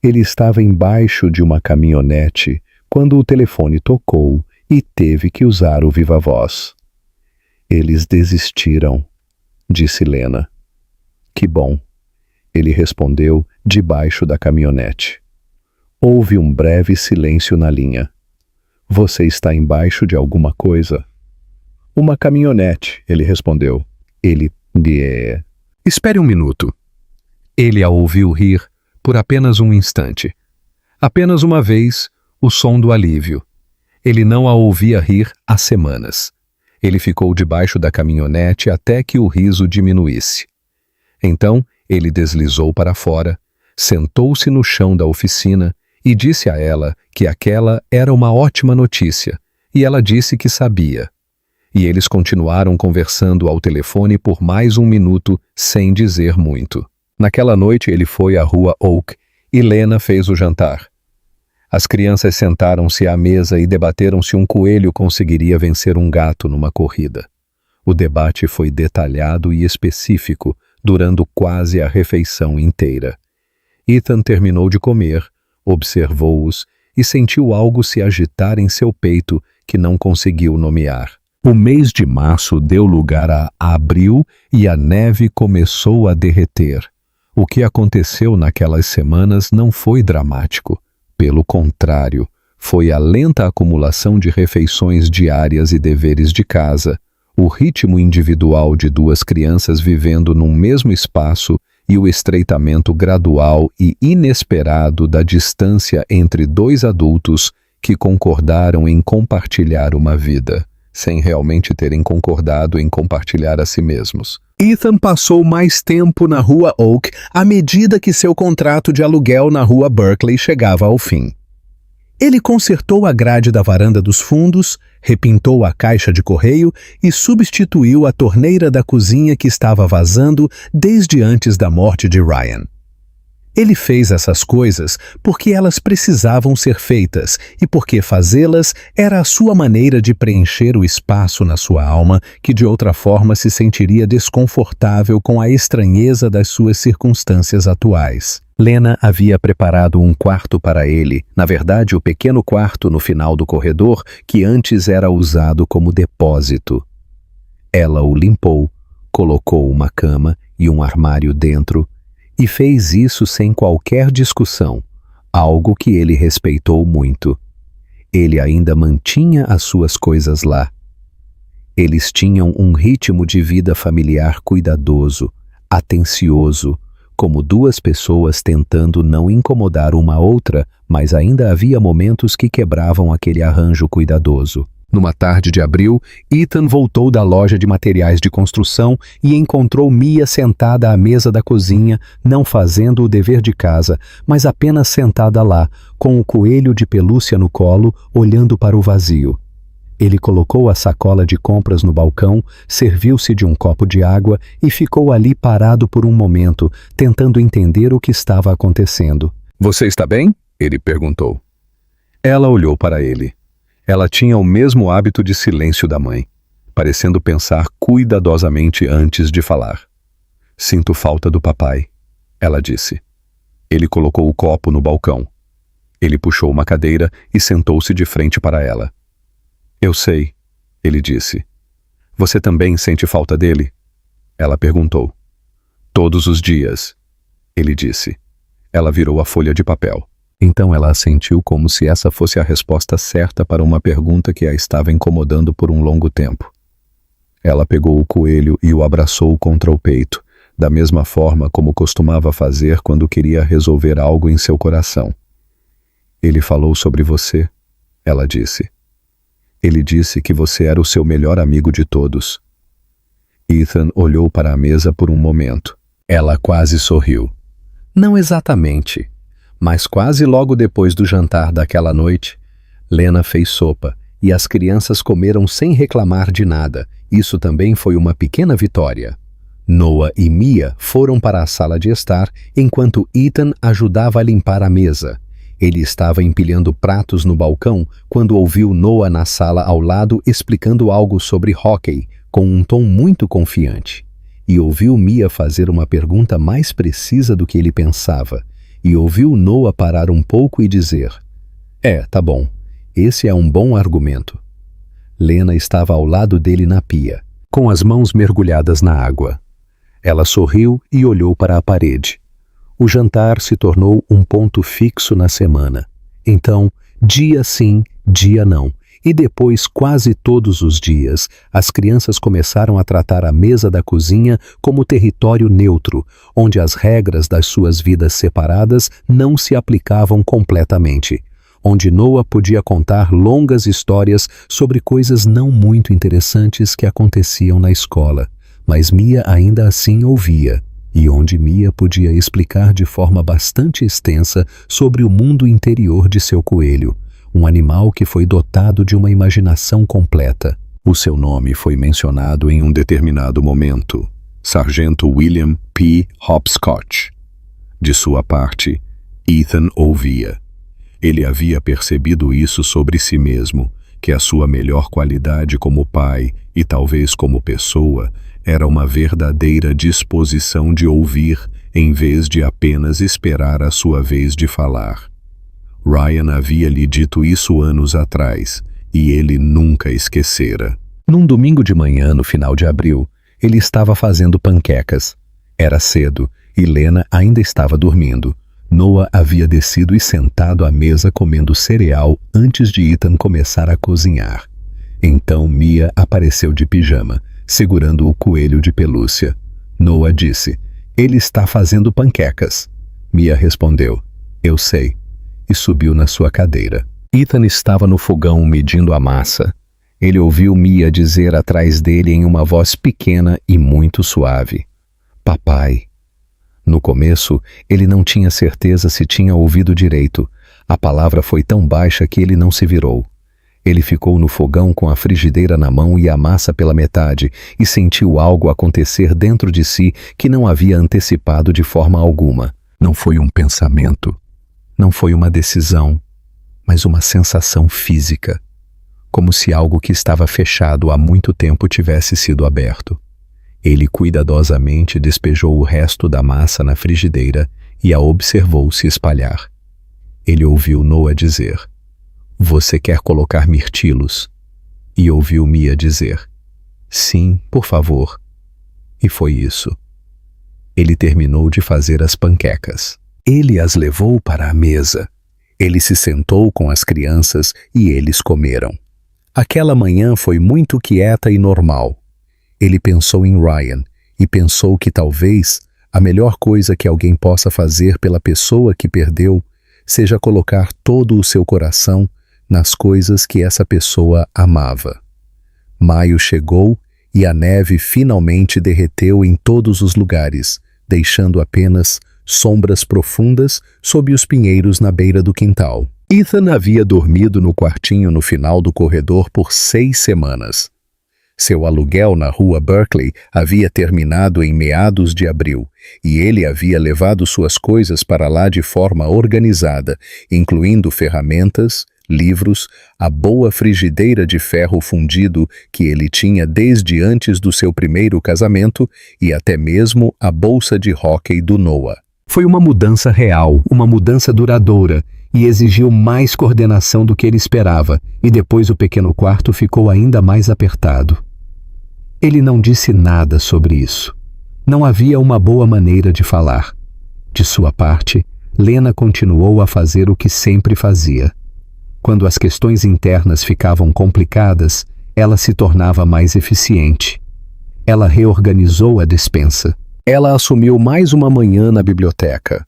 S1: Ele estava embaixo de uma caminhonete quando o telefone tocou e teve que usar o viva-voz. "Eles desistiram", disse Lena. "Que bom", ele respondeu debaixo da caminhonete. Houve um breve silêncio na linha. "Você está embaixo de alguma coisa?" "Uma caminhonete", ele respondeu. Ele "Espere um minuto." Ele a ouviu rir por apenas um instante. Apenas uma vez, o som do alívio. Ele não a ouvia rir há semanas. Ele ficou debaixo da caminhonete até que o riso diminuísse. Então, ele deslizou para fora, sentou-se no chão da oficina e disse a ela que aquela era uma ótima notícia, e ela disse que sabia. E eles continuaram conversando ao telefone por mais 1 minuto, sem dizer muito. Naquela noite ele foi à rua Oak e Lena fez o jantar. As crianças sentaram-se à mesa e debateram se um coelho conseguiria vencer um gato numa corrida. O debate foi detalhado e específico, durando quase a refeição inteira. Ethan terminou de comer, observou-os e sentiu algo se agitar em seu peito que não conseguiu nomear. O mês de março deu lugar a abril e a neve começou a derreter. O que aconteceu naquelas semanas não foi dramático. Pelo contrário, foi a lenta acumulação de refeições diárias e deveres de casa, o ritmo individual de duas crianças vivendo num mesmo espaço e o estreitamento gradual e inesperado da distância entre dois adultos que concordaram em compartilhar uma vida, sem realmente terem concordado em compartilhar a si mesmos. Ethan passou mais tempo na Rua Oak à medida que seu contrato de aluguel na Rua Berkeley chegava ao fim. Ele consertou a grade da varanda dos fundos, repintou a caixa de correio e substituiu a torneira da cozinha que estava vazando desde antes da morte de Ryan. Ele fez essas coisas porque elas precisavam ser feitas e porque fazê-las era a sua maneira de preencher o espaço na sua alma que de outra forma se sentiria desconfortável com a estranheza das suas circunstâncias atuais. Lena havia preparado um quarto para ele, na verdade o pequeno quarto no final do corredor que antes era usado como depósito. Ela o limpou, colocou uma cama e um armário dentro e fez isso sem qualquer discussão, algo que ele respeitou muito. Ele ainda mantinha as suas coisas lá. Eles tinham um ritmo de vida familiar cuidadoso, atencioso, como duas pessoas tentando não incomodar uma outra, mas ainda havia momentos que quebravam aquele arranjo cuidadoso. Numa tarde de abril, Ethan voltou da loja de materiais de construção e encontrou Mia sentada à mesa da cozinha, não fazendo o dever de casa, mas apenas sentada lá, com o coelho de pelúcia no colo, olhando para o vazio. Ele colocou a sacola de compras no balcão, serviu-se de um copo de água e ficou ali parado por um momento, tentando entender o que estava acontecendo. "Você está bem?" ele perguntou. Ela olhou para ele. Ela tinha o mesmo hábito de silêncio da mãe, parecendo pensar cuidadosamente antes de falar. "Sinto falta do papai", ela disse. Ele colocou o copo no balcão. Ele puxou uma cadeira e sentou-se de frente para ela. "Eu sei", ele disse. "Você também sente falta dele?" Ela perguntou. "Todos os dias", ele disse. Ela virou a folha de papel. Então ela assentiu como se essa fosse a resposta certa para uma pergunta que a estava incomodando por um longo tempo. Ela pegou o coelho e o abraçou contra o peito, da mesma forma como costumava fazer quando queria resolver algo em seu coração. "Ele falou sobre você", ela disse. "Ele disse que você era o seu melhor amigo de todos." Ethan olhou para a mesa por um momento. Ela quase sorriu. "Não exatamente. Mas quase logo depois do jantar daquela noite, Lena fez sopa e as crianças comeram sem reclamar de nada. Isso também foi uma pequena vitória. Noah e Mia foram para a sala de estar enquanto Ethan ajudava a limpar a mesa. Ele estava empilhando pratos no balcão quando ouviu Noah na sala ao lado explicando algo sobre hóquei com um tom muito confiante. E ouviu Mia fazer uma pergunta mais precisa do que ele pensava. E ouviu Noah parar um pouco e dizer: tá bom, esse é um bom argumento." Lena estava ao lado dele na pia, com as mãos mergulhadas na água. Ela sorriu e olhou para a parede. O jantar se tornou um ponto fixo na semana. Então, dia sim, dia não. E depois, quase todos os dias, as crianças começaram a tratar a mesa da cozinha como território neutro, onde as regras das suas vidas separadas não se aplicavam completamente, onde Noah podia contar longas histórias sobre coisas não muito interessantes que aconteciam na escola, mas Mia ainda assim ouvia, e onde Mia podia explicar de forma bastante extensa sobre o mundo interior de seu coelho, um animal que foi dotado de uma imaginação completa. O seu nome foi mencionado em um determinado momento, Sargento William P. Hopscotch. De sua parte, Ethan ouvia. Ele havia percebido isso sobre si mesmo, que a sua melhor qualidade como pai e talvez como pessoa era uma verdadeira disposição de ouvir em vez de apenas esperar a sua vez de falar. Ryan havia lhe dito isso anos atrás, e ele nunca esquecera. Num domingo de manhã, no final de abril, ele estava fazendo panquecas. Era cedo e Lena ainda estava dormindo. Noah havia descido e sentado à mesa comendo cereal antes de Ethan começar a cozinhar. Então Mia apareceu de pijama, segurando o coelho de pelúcia. Noah disse: "Ele está fazendo panquecas." Mia respondeu: "Eu sei," e subiu na sua cadeira. Ethan estava no fogão medindo a massa. Ele ouviu Mia dizer atrás dele em uma voz pequena e muito suave: "Papai." No começo, ele não tinha certeza se tinha ouvido direito. A palavra foi tão baixa que ele não se virou. Ele ficou no fogão com a frigideira na mão e a massa pela metade e sentiu algo acontecer dentro de si que não havia antecipado de forma alguma. Não foi um pensamento, não foi uma decisão, mas uma sensação física, como se algo que estava fechado há muito tempo tivesse sido aberto. Ele cuidadosamente despejou o resto da massa na frigideira e a observou se espalhar. Ele ouviu Noah dizer: "Você quer colocar mirtilos?" E ouviu Mia dizer: "Sim, por favor." E foi isso. Ele terminou de fazer as panquecas. Ele as levou para a mesa. Ele se sentou com as crianças e eles comeram. Aquela manhã foi muito quieta e normal. Ele pensou em Ryan e pensou que talvez a melhor coisa que alguém possa fazer pela pessoa que perdeu seja colocar todo o seu coração nas coisas que essa pessoa amava. Maio chegou e a neve finalmente derreteu em todos os lugares, deixando apenas sombras profundas sob os pinheiros na beira do quintal. Ethan havia dormido no quartinho no final do corredor por 6 semanas. Seu aluguel na rua Berkeley havia terminado em meados de abril, e ele havia levado suas coisas para lá de forma organizada, incluindo ferramentas, livros, a boa frigideira de ferro fundido que ele tinha desde antes do seu primeiro casamento e até mesmo a bolsa de hóquei do Noah. Foi uma mudança real, uma mudança duradoura, e exigiu mais coordenação do que ele esperava, e depois o pequeno quarto ficou ainda mais apertado. Ele não disse nada sobre isso. Não havia uma boa maneira de falar. De sua parte, Lena continuou a fazer o que sempre fazia. Quando as questões internas ficavam complicadas, ela se tornava mais eficiente. Ela reorganizou a despensa. Ela assumiu mais uma manhã na biblioteca.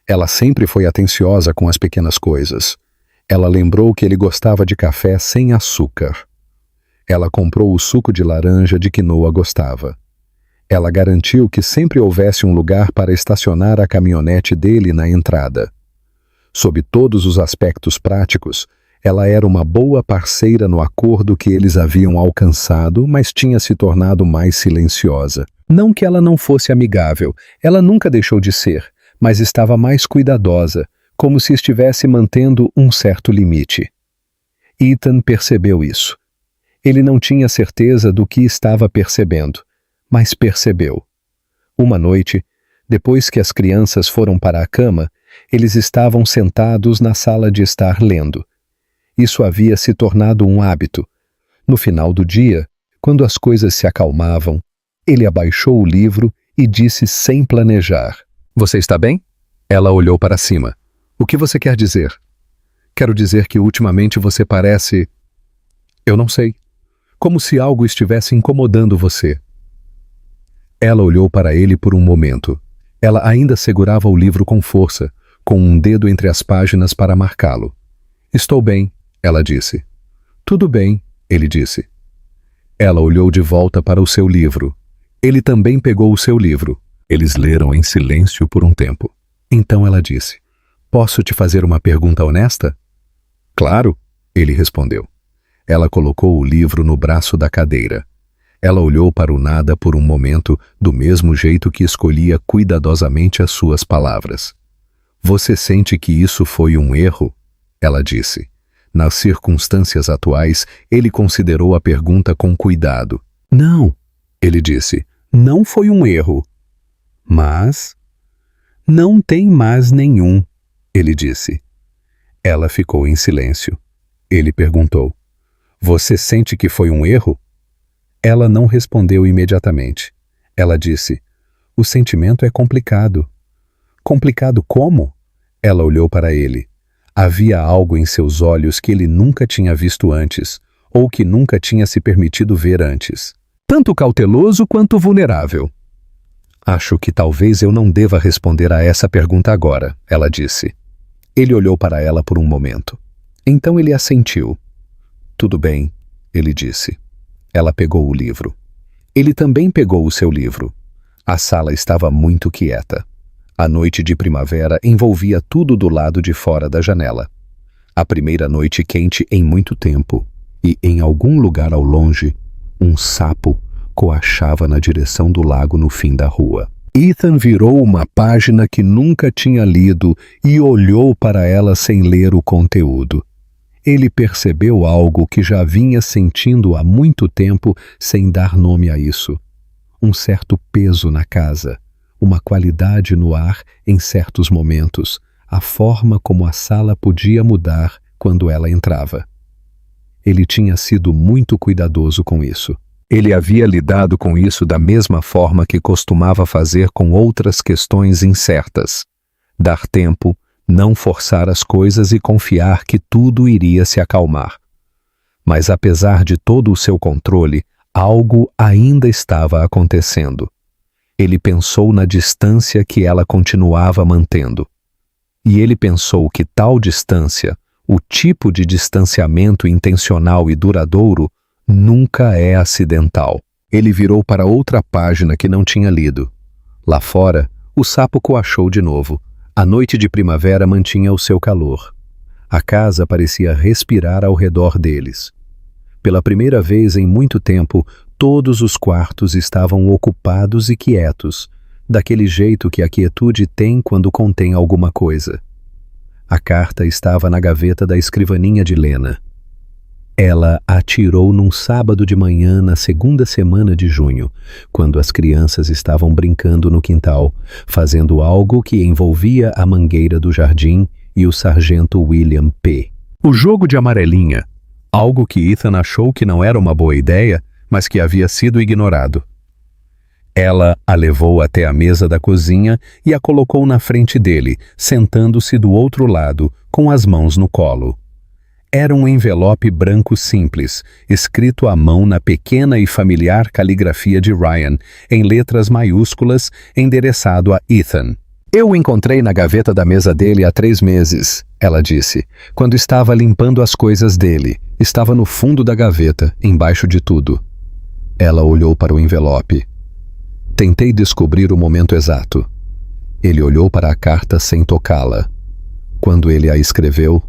S1: Ela sempre foi atenciosa com as pequenas coisas. Ela lembrou que ele gostava de café sem açúcar. Ela comprou o suco de laranja de que Noah gostava. Ela garantiu que sempre houvesse um lugar para estacionar a caminhonete dele na entrada. Sob todos os aspectos práticos, ela era uma boa parceira no acordo que eles haviam alcançado, mas tinha se tornado mais silenciosa. Não que ela não fosse amigável, ela nunca deixou de ser, mas estava mais cuidadosa, como se estivesse mantendo um certo limite. Ethan percebeu isso. Ele não tinha certeza do que estava percebendo, mas percebeu. Uma noite, depois que as crianças foram para a cama, eles estavam sentados na sala de estar lendo. Isso havia se tornado um hábito. No final do dia, quando as coisas se acalmavam, ele abaixou o livro e disse sem planejar: "Você está bem?" Ela olhou para cima. "O que você quer dizer?" "Quero dizer que ultimamente você parece... eu não sei. Como se algo estivesse incomodando você." Ela olhou para ele por um momento. Ela ainda segurava o livro com força, com um dedo entre as páginas para marcá-lo. "Estou bem," ela disse. "Tudo bem," ele disse. Ela olhou de volta para o seu livro. Ele também pegou o seu livro. Eles leram em silêncio por um tempo. Então ela disse: "Posso te fazer uma pergunta honesta?" "Claro," ele respondeu. Ela colocou o livro no braço da cadeira. Ela olhou para o nada por um momento, do mesmo jeito que escolhia cuidadosamente as suas palavras. "Você sente que isso foi um erro?" ela disse. Nas circunstâncias atuais, ele considerou a pergunta com cuidado. "Não," ele disse, "não foi um erro." "Mas..." "Não tem mais nenhum," ele disse. Ela ficou em silêncio. Ele perguntou: Você sente que foi um erro? Ela não respondeu imediatamente. Ela disse: o sentimento é complicado. Complicado como? Ela olhou para ele. Havia algo em seus olhos que ele nunca tinha visto antes, ou que nunca tinha se permitido ver antes. Tanto cauteloso quanto vulnerável. Acho que talvez eu não deva responder a essa pergunta agora, ela disse. Ele olhou para ela por um momento. Então ele assentiu. Tudo bem, ele disse. Ela pegou o livro. Ele também pegou o seu livro. A sala estava muito quieta. A noite de primavera envolvia tudo do lado de fora da janela. A primeira noite quente em muito tempo, e em algum lugar ao longe, um sapo coachava na direção do lago no fim da rua. Ethan virou uma página que nunca tinha lido e olhou para ela sem ler o conteúdo. Ele percebeu algo que já vinha sentindo há muito tempo sem dar nome a isso. Um certo peso na casa, uma qualidade no ar em certos momentos, a forma como a sala podia mudar quando ela entrava. Ele tinha sido muito cuidadoso com isso. Ele havia lidado com isso da mesma forma que costumava fazer com outras questões incertas. Dar tempo, não forçar as coisas e confiar que tudo iria se acalmar. Mas apesar de todo o seu controle, algo ainda estava acontecendo. Ele pensou na distância que ela continuava mantendo. E ele pensou que tal distância, o tipo de distanciamento intencional e duradouro, nunca é acidental. Ele virou para outra página que não tinha lido. Lá fora, o sapo coachou de novo. A noite de primavera mantinha o seu calor. A casa parecia respirar ao redor deles. Pela primeira vez em muito tempo, todos os quartos estavam ocupados e quietos, daquele jeito que a quietude tem quando contém alguma coisa. A carta estava na gaveta da escrivaninha de Lena. Ela a tirou num sábado de manhã na segunda semana de junho, quando as crianças estavam brincando no quintal, fazendo algo que envolvia a mangueira do jardim e o sargento William P. O jogo de amarelinha, algo que Ethan achou que não era uma boa ideia, mas que havia sido ignorado. Ela a levou até a mesa da cozinha e a colocou na frente dele, sentando-se do outro lado, com as mãos no colo. Era um envelope branco simples, escrito à mão na pequena e familiar caligrafia de Ryan, em letras maiúsculas, endereçado a Ethan. Eu o encontrei na gaveta da mesa dele há 3 meses, ela disse, quando estava limpando as coisas dele. Estava no fundo da gaveta, embaixo de tudo. Ela olhou para o envelope. Tentei descobrir o momento exato. Ele olhou para a carta sem tocá-la. Quando ele a escreveu,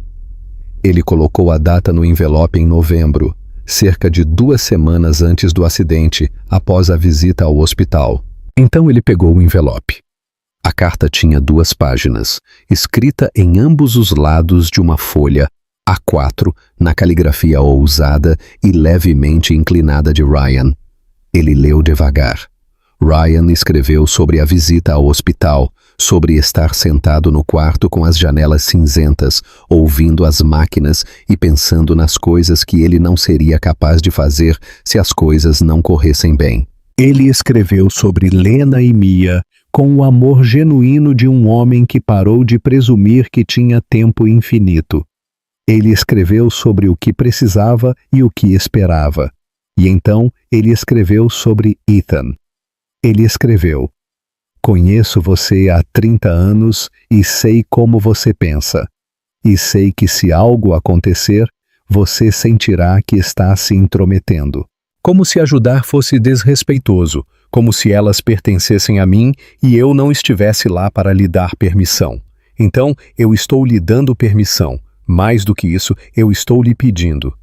S1: ele colocou a data no envelope em novembro, cerca de 2 semanas antes do acidente, após a visita ao hospital. Então ele pegou o envelope. A carta tinha 2 páginas, escrita em ambos os lados de uma folha A4, na caligrafia ousada e levemente inclinada de Ryan. Ele leu devagar. Ryan escreveu sobre a visita ao hospital, sobre estar sentado no quarto com as janelas cinzentas, ouvindo as máquinas e pensando nas coisas que ele não seria capaz de fazer se as coisas não corressem bem. Ele escreveu sobre Lena e Mia, com o amor genuíno de um homem que parou de presumir que tinha tempo infinito. Ele escreveu sobre o que precisava e o que esperava. E então ele escreveu sobre Ethan. Ele escreveu: conheço você há 30 anos e sei como você pensa. E sei que se algo acontecer, você sentirá que está se intrometendo. Como se ajudar fosse desrespeitoso, como se elas pertencessem a mim e eu não estivesse lá para lhe dar permissão. Então, eu estou lhe dando permissão. Mais do que isso, eu estou lhe pedindo.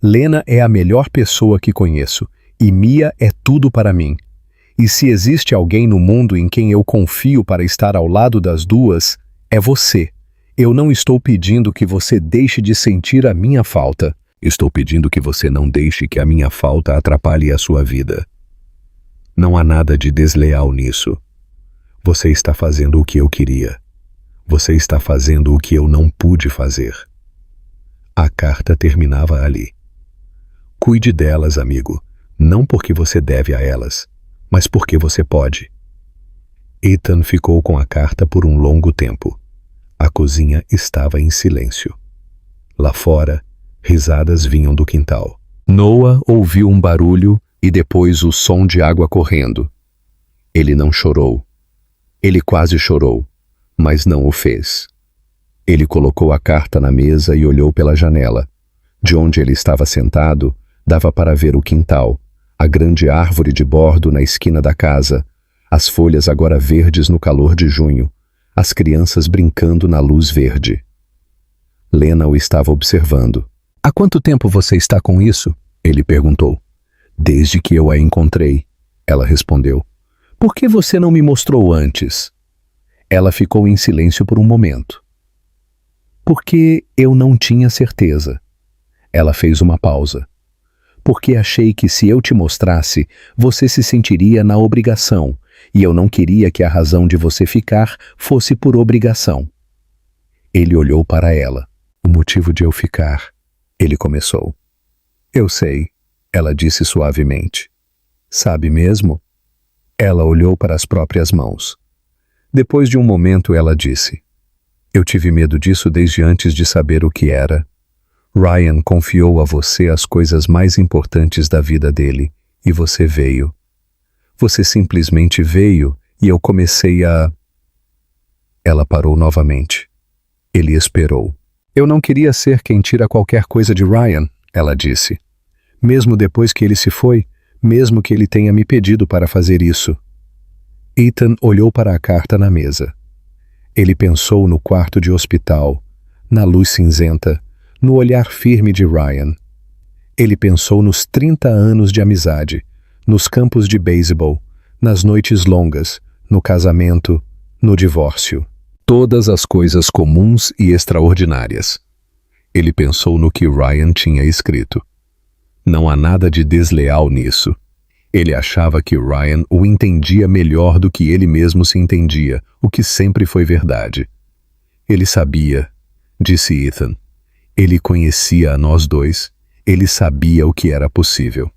S1: Lena é a melhor pessoa que conheço, e Mia é tudo para mim. E se existe alguém no mundo em quem eu confio para estar ao lado das duas, é você. Eu não estou pedindo que você deixe de sentir a minha falta. Estou pedindo que você não deixe que a minha falta atrapalhe a sua vida. Não há nada de desleal nisso. Você está fazendo o que eu queria. Você está fazendo o que eu não pude fazer. A carta terminava ali. Cuide delas, amigo, não porque você deve a elas, mas porque você pode. Ethan ficou com a carta por um longo tempo. A cozinha estava em silêncio. Lá fora, risadas vinham do quintal. Noah ouviu um barulho e depois o som de água correndo. Ele não chorou. Ele quase chorou, mas não o fez. Ele colocou a carta na mesa e olhou pela janela. De onde ele estava sentado, dava para ver o quintal, a grande árvore de bordo na esquina da casa, as folhas agora verdes no calor de junho, as crianças brincando na luz verde. Lena o estava observando. "Há quanto tempo você está com isso?" ele perguntou. "Desde que eu a encontrei," ela respondeu. "Por que você não me mostrou antes?" Ela ficou em silêncio por um momento. "Porque eu não tinha certeza." Ela fez uma pausa. "Porque achei que se eu te mostrasse, você se sentiria na obrigação, e eu não queria que a razão de você ficar fosse por obrigação." Ele olhou para ela. "O motivo de eu ficar," ele começou. "Eu sei," ela disse suavemente. "Sabe mesmo?" Ela olhou para as próprias mãos. Depois de um momento, ela disse: "Eu tive medo disso desde antes de saber o que era. Ryan confiou a você as coisas mais importantes da vida dele, e você veio. Você simplesmente veio e eu comecei a..." Ela parou novamente. Ele esperou. "Eu não queria ser quem tira qualquer coisa de Ryan," ela disse. "Mesmo depois que ele se foi, mesmo que ele tenha me pedido para fazer isso." Ethan olhou para a carta na mesa. Ele pensou no quarto de hospital, na luz cinzenta, no olhar firme de Ryan. Ele pensou nos 30 anos de amizade, nos campos de beisebol, nas noites longas, no casamento, no divórcio. Todas as coisas comuns e extraordinárias. Ele pensou no que Ryan tinha escrito. Não há nada de desleal nisso. Ele achava que Ryan o entendia melhor do que ele mesmo se entendia, o que sempre foi verdade. "Ele sabia", disse Ethan. "Ele conhecia a nós dois. Ele sabia o que era possível."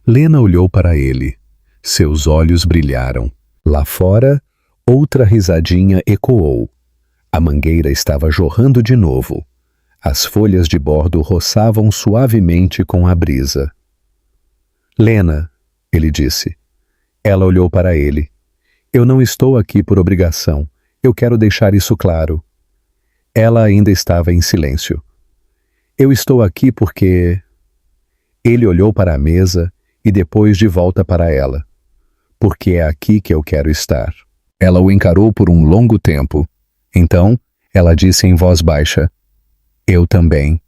S1: Lena olhou para ele. Seus olhos brilharam. Lá fora, outra risadinha ecoou. A mangueira estava jorrando de novo. As folhas de bordo roçavam suavemente com a brisa. "Lena", ele disse. Ela olhou para ele. "Eu não estou aqui por obrigação. Eu quero deixar isso claro." Ela ainda estava em silêncio. "Eu estou aqui porque..." Ele olhou para a mesa e depois de volta para ela. "Porque é aqui que eu quero estar." Ela o encarou por um longo tempo. Então, ela disse em voz baixa: "Eu também."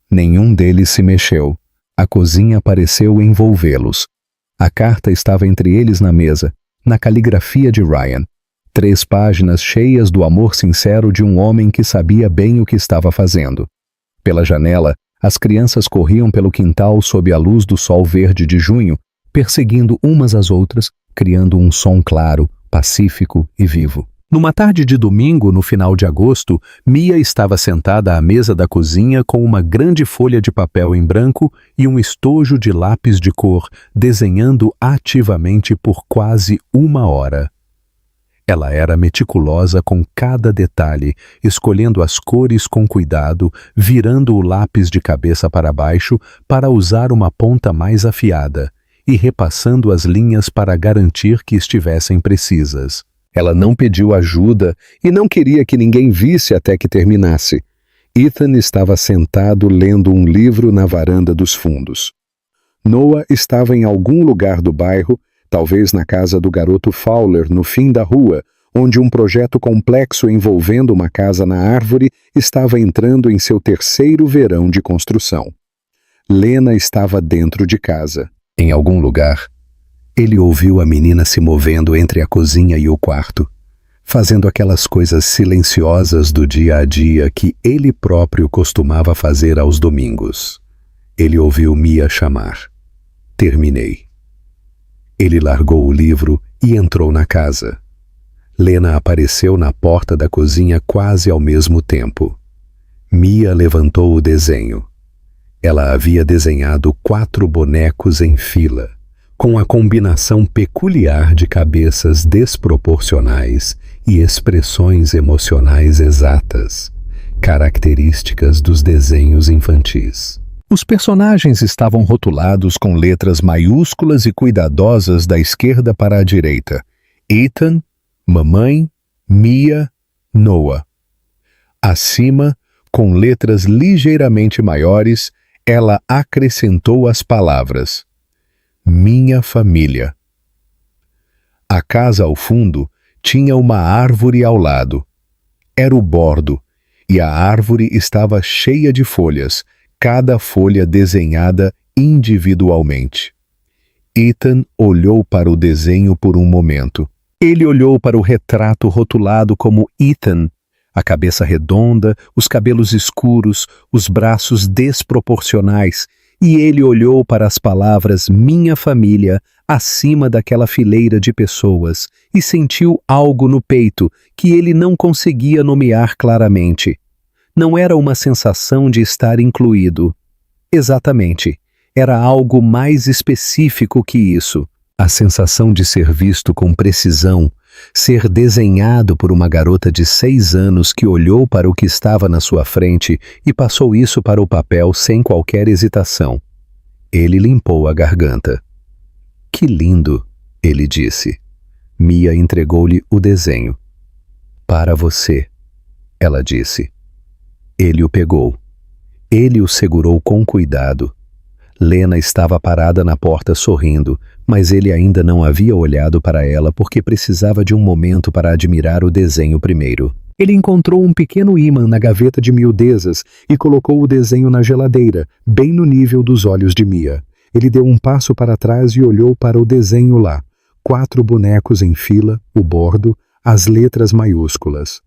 S1: Nenhum deles se mexeu. A cozinha pareceu envolvê-los. A carta estava entre eles na mesa, na caligrafia de Ryan. 3 páginas cheias do amor sincero de um homem que sabia bem o que estava fazendo. Pela janela, as crianças corriam pelo quintal sob a luz do sol verde de junho, perseguindo umas às outras, criando um som claro, pacífico e vivo. Numa tarde de domingo, no final de agosto, Mia estava sentada à mesa da cozinha com uma grande folha de papel em branco e um estojo de lápis de cor, desenhando ativamente por quase 1 hora. Ela era meticulosa com cada detalhe, escolhendo as cores com cuidado, virando o lápis de cabeça para baixo para usar uma ponta mais afiada e repassando as linhas para garantir que estivessem precisas. Ela não pediu ajuda e não queria que ninguém visse até que terminasse. Ethan estava sentado lendo um livro na varanda dos fundos. Noah estava em algum lugar do bairro, talvez na casa do garoto Fowler, no fim da rua, onde um projeto complexo envolvendo uma casa na árvore estava entrando em seu 3º verão de construção. Lena estava dentro de casa. Em algum lugar, ele ouviu a menina se movendo entre a cozinha e o quarto, fazendo aquelas coisas silenciosas do dia a dia que ele próprio costumava fazer aos domingos. Ele ouviu Mia chamar. "Terminei." Ele largou o livro e entrou na casa. Lena apareceu na porta da cozinha quase ao mesmo tempo. Mia levantou o desenho. Ela havia desenhado 4 bonecos em fila, com a combinação peculiar de cabeças desproporcionais e expressões emocionais exatas, características dos desenhos infantis. Os personagens estavam rotulados com letras maiúsculas e cuidadosas da esquerda para a direita: Ethan, Mamãe, Mia, Noah. Acima, com letras ligeiramente maiores, ela acrescentou as palavras: Minha família. A casa ao fundo tinha uma árvore ao lado. Era o bordo, e a árvore estava cheia de folhas, cada folha desenhada individualmente. Ethan olhou para o desenho por um momento. Ele olhou para o retrato rotulado como Ethan, a cabeça redonda, os cabelos escuros, os braços desproporcionais, e ele olhou para as palavras Minha família acima daquela fileira de pessoas e sentiu algo no peito que ele não conseguia nomear claramente. Não era uma sensação de estar incluído. Exatamente, era algo mais específico que isso. A sensação de ser visto com precisão, ser desenhado por uma garota de 6 anos que olhou para o que estava na sua frente e passou isso para o papel sem qualquer hesitação. Ele limpou a garganta. Que lindo, ele disse. Mia entregou-lhe o desenho. Para você, ela disse. Ele o pegou. Ele o segurou com cuidado. Lena estava parada na porta sorrindo, mas ele ainda não havia olhado para ela porque precisava de um momento para admirar o desenho primeiro. Ele encontrou um pequeno ímã na gaveta de miudezas e colocou o desenho na geladeira, bem no nível dos olhos de Mia. Ele deu um passo para trás e olhou para o desenho lá. 4 bonecos em fila, o bordo, as letras maiúsculas.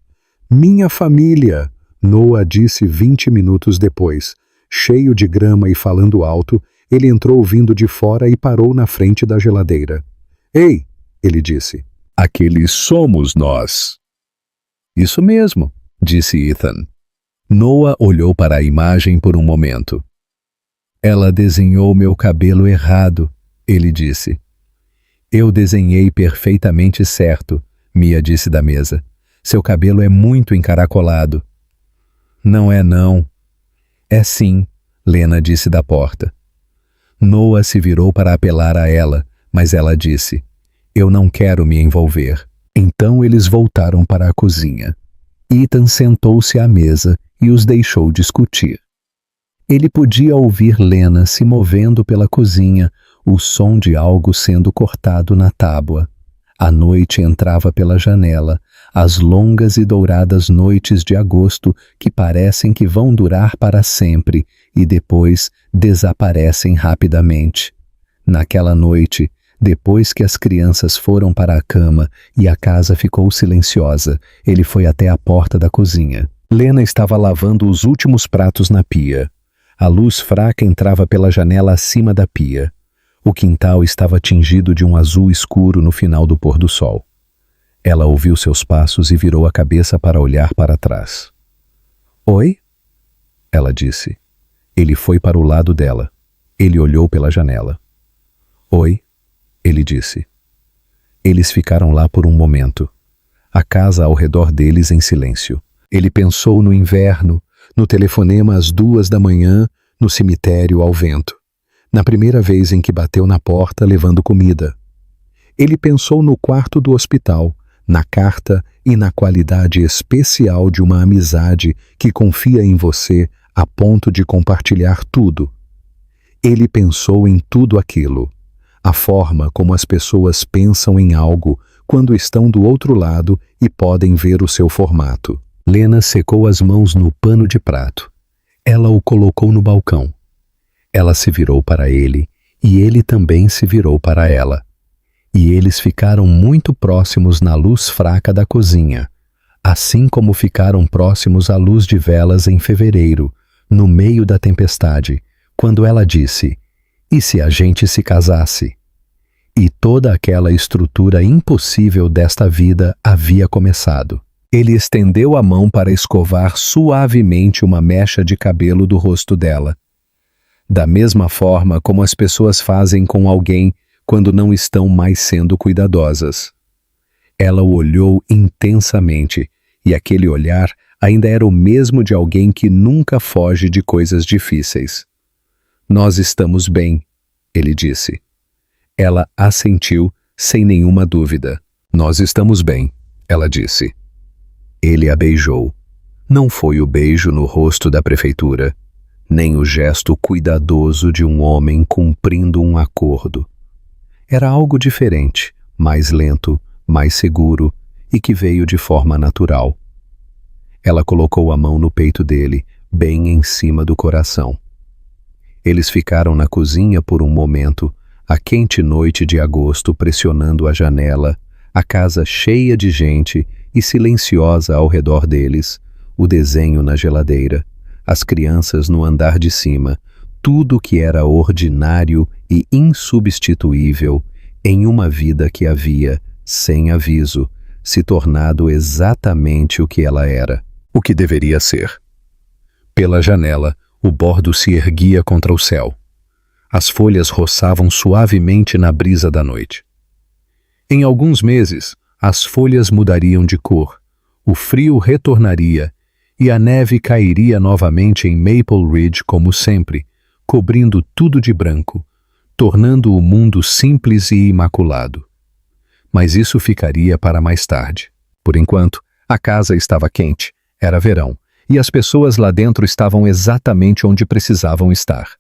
S1: Minha família, Noah disse 20 minutos depois. Cheio de grama e falando alto, ele entrou vindo de fora e parou na frente da geladeira. Ei, ele disse. Aqueles somos nós. Isso mesmo, disse Ethan. Noah olhou para a imagem por um momento. Ela desenhou meu cabelo errado, ele disse. Eu desenhei perfeitamente certo, Mia disse da mesa. Seu cabelo é muito encaracolado. Não é não. É sim, Lena disse da porta. Noah se virou para apelar a ela, mas ela disse, eu não quero me envolver. Então eles voltaram para a cozinha. Ethan sentou-se à mesa e os deixou discutir. Ele podia ouvir Lena se movendo pela cozinha, o som de algo sendo cortado na tábua. A noite entrava pela janela, as longas e douradas noites de agosto que parecem que vão durar para sempre e depois desaparecem rapidamente. Naquela noite, depois que as crianças foram para a cama e a casa ficou silenciosa, ele foi até a porta da cozinha. Lena estava lavando os últimos pratos na pia. A luz fraca entrava pela janela acima da pia. O quintal estava tingido de um azul escuro no final do pôr do sol. Ela ouviu seus passos e virou a cabeça para olhar para trás. Oi? Ela disse. Ele foi para o lado dela. Ele olhou pela janela. Oi? Ele disse. Eles ficaram lá por um momento. A casa ao redor deles em silêncio. Ele pensou no inverno, no telefonema às 2 da manhã, no cemitério ao vento. Na primeira vez em que bateu na porta levando comida. Ele pensou no quarto do hospital, na carta e na qualidade especial de uma amizade que confia em você a ponto de compartilhar tudo. Ele pensou em tudo aquilo, a forma como as pessoas pensam em algo quando estão do outro lado e podem ver o seu formato. Lena secou as mãos no pano de prato. Ela o colocou no balcão. Ela se virou para ele e ele também se virou para ela. E eles ficaram muito próximos na luz fraca da cozinha, assim como ficaram próximos à luz de velas em fevereiro, no meio da tempestade, quando ela disse, e se a gente se casasse? E toda aquela estrutura impossível desta vida havia começado. Ele estendeu a mão para escovar suavemente uma mecha de cabelo do rosto dela. da mesma forma como as pessoas fazem com alguém quando não estão mais sendo cuidadosas. Ela o olhou intensamente, e aquele olhar ainda era o mesmo de alguém que nunca foge de coisas difíceis. "Nós estamos bem", ele disse. Ela assentiu sem nenhuma dúvida. "Nós estamos bem", ela disse. Ele a beijou. Não foi o beijo no rosto da prefeitura, nem o gesto cuidadoso de um homem cumprindo um acordo. Era algo diferente, mais lento, mais seguro e que veio de forma natural. Ela colocou a mão no peito dele, bem em cima do coração. Eles ficaram na cozinha por um momento, a quente noite de agosto pressionando a janela, a casa cheia de gente e silenciosa ao redor deles, o desenho na geladeira, as crianças no andar de cima, tudo que era ordinário e insubstituível em uma vida que havia, sem aviso, se tornado exatamente o que ela era, o que deveria ser. Pela janela, o bordo se erguia contra o céu. As folhas roçavam suavemente na brisa da noite. Em alguns meses, as folhas mudariam de cor, o frio retornaria e a neve cairia novamente em Maple Ridge como sempre, cobrindo tudo de branco, tornando o mundo simples e imaculado. Mas isso ficaria para mais tarde. Por enquanto, a casa estava quente, era verão, e as pessoas lá dentro estavam exatamente onde precisavam estar.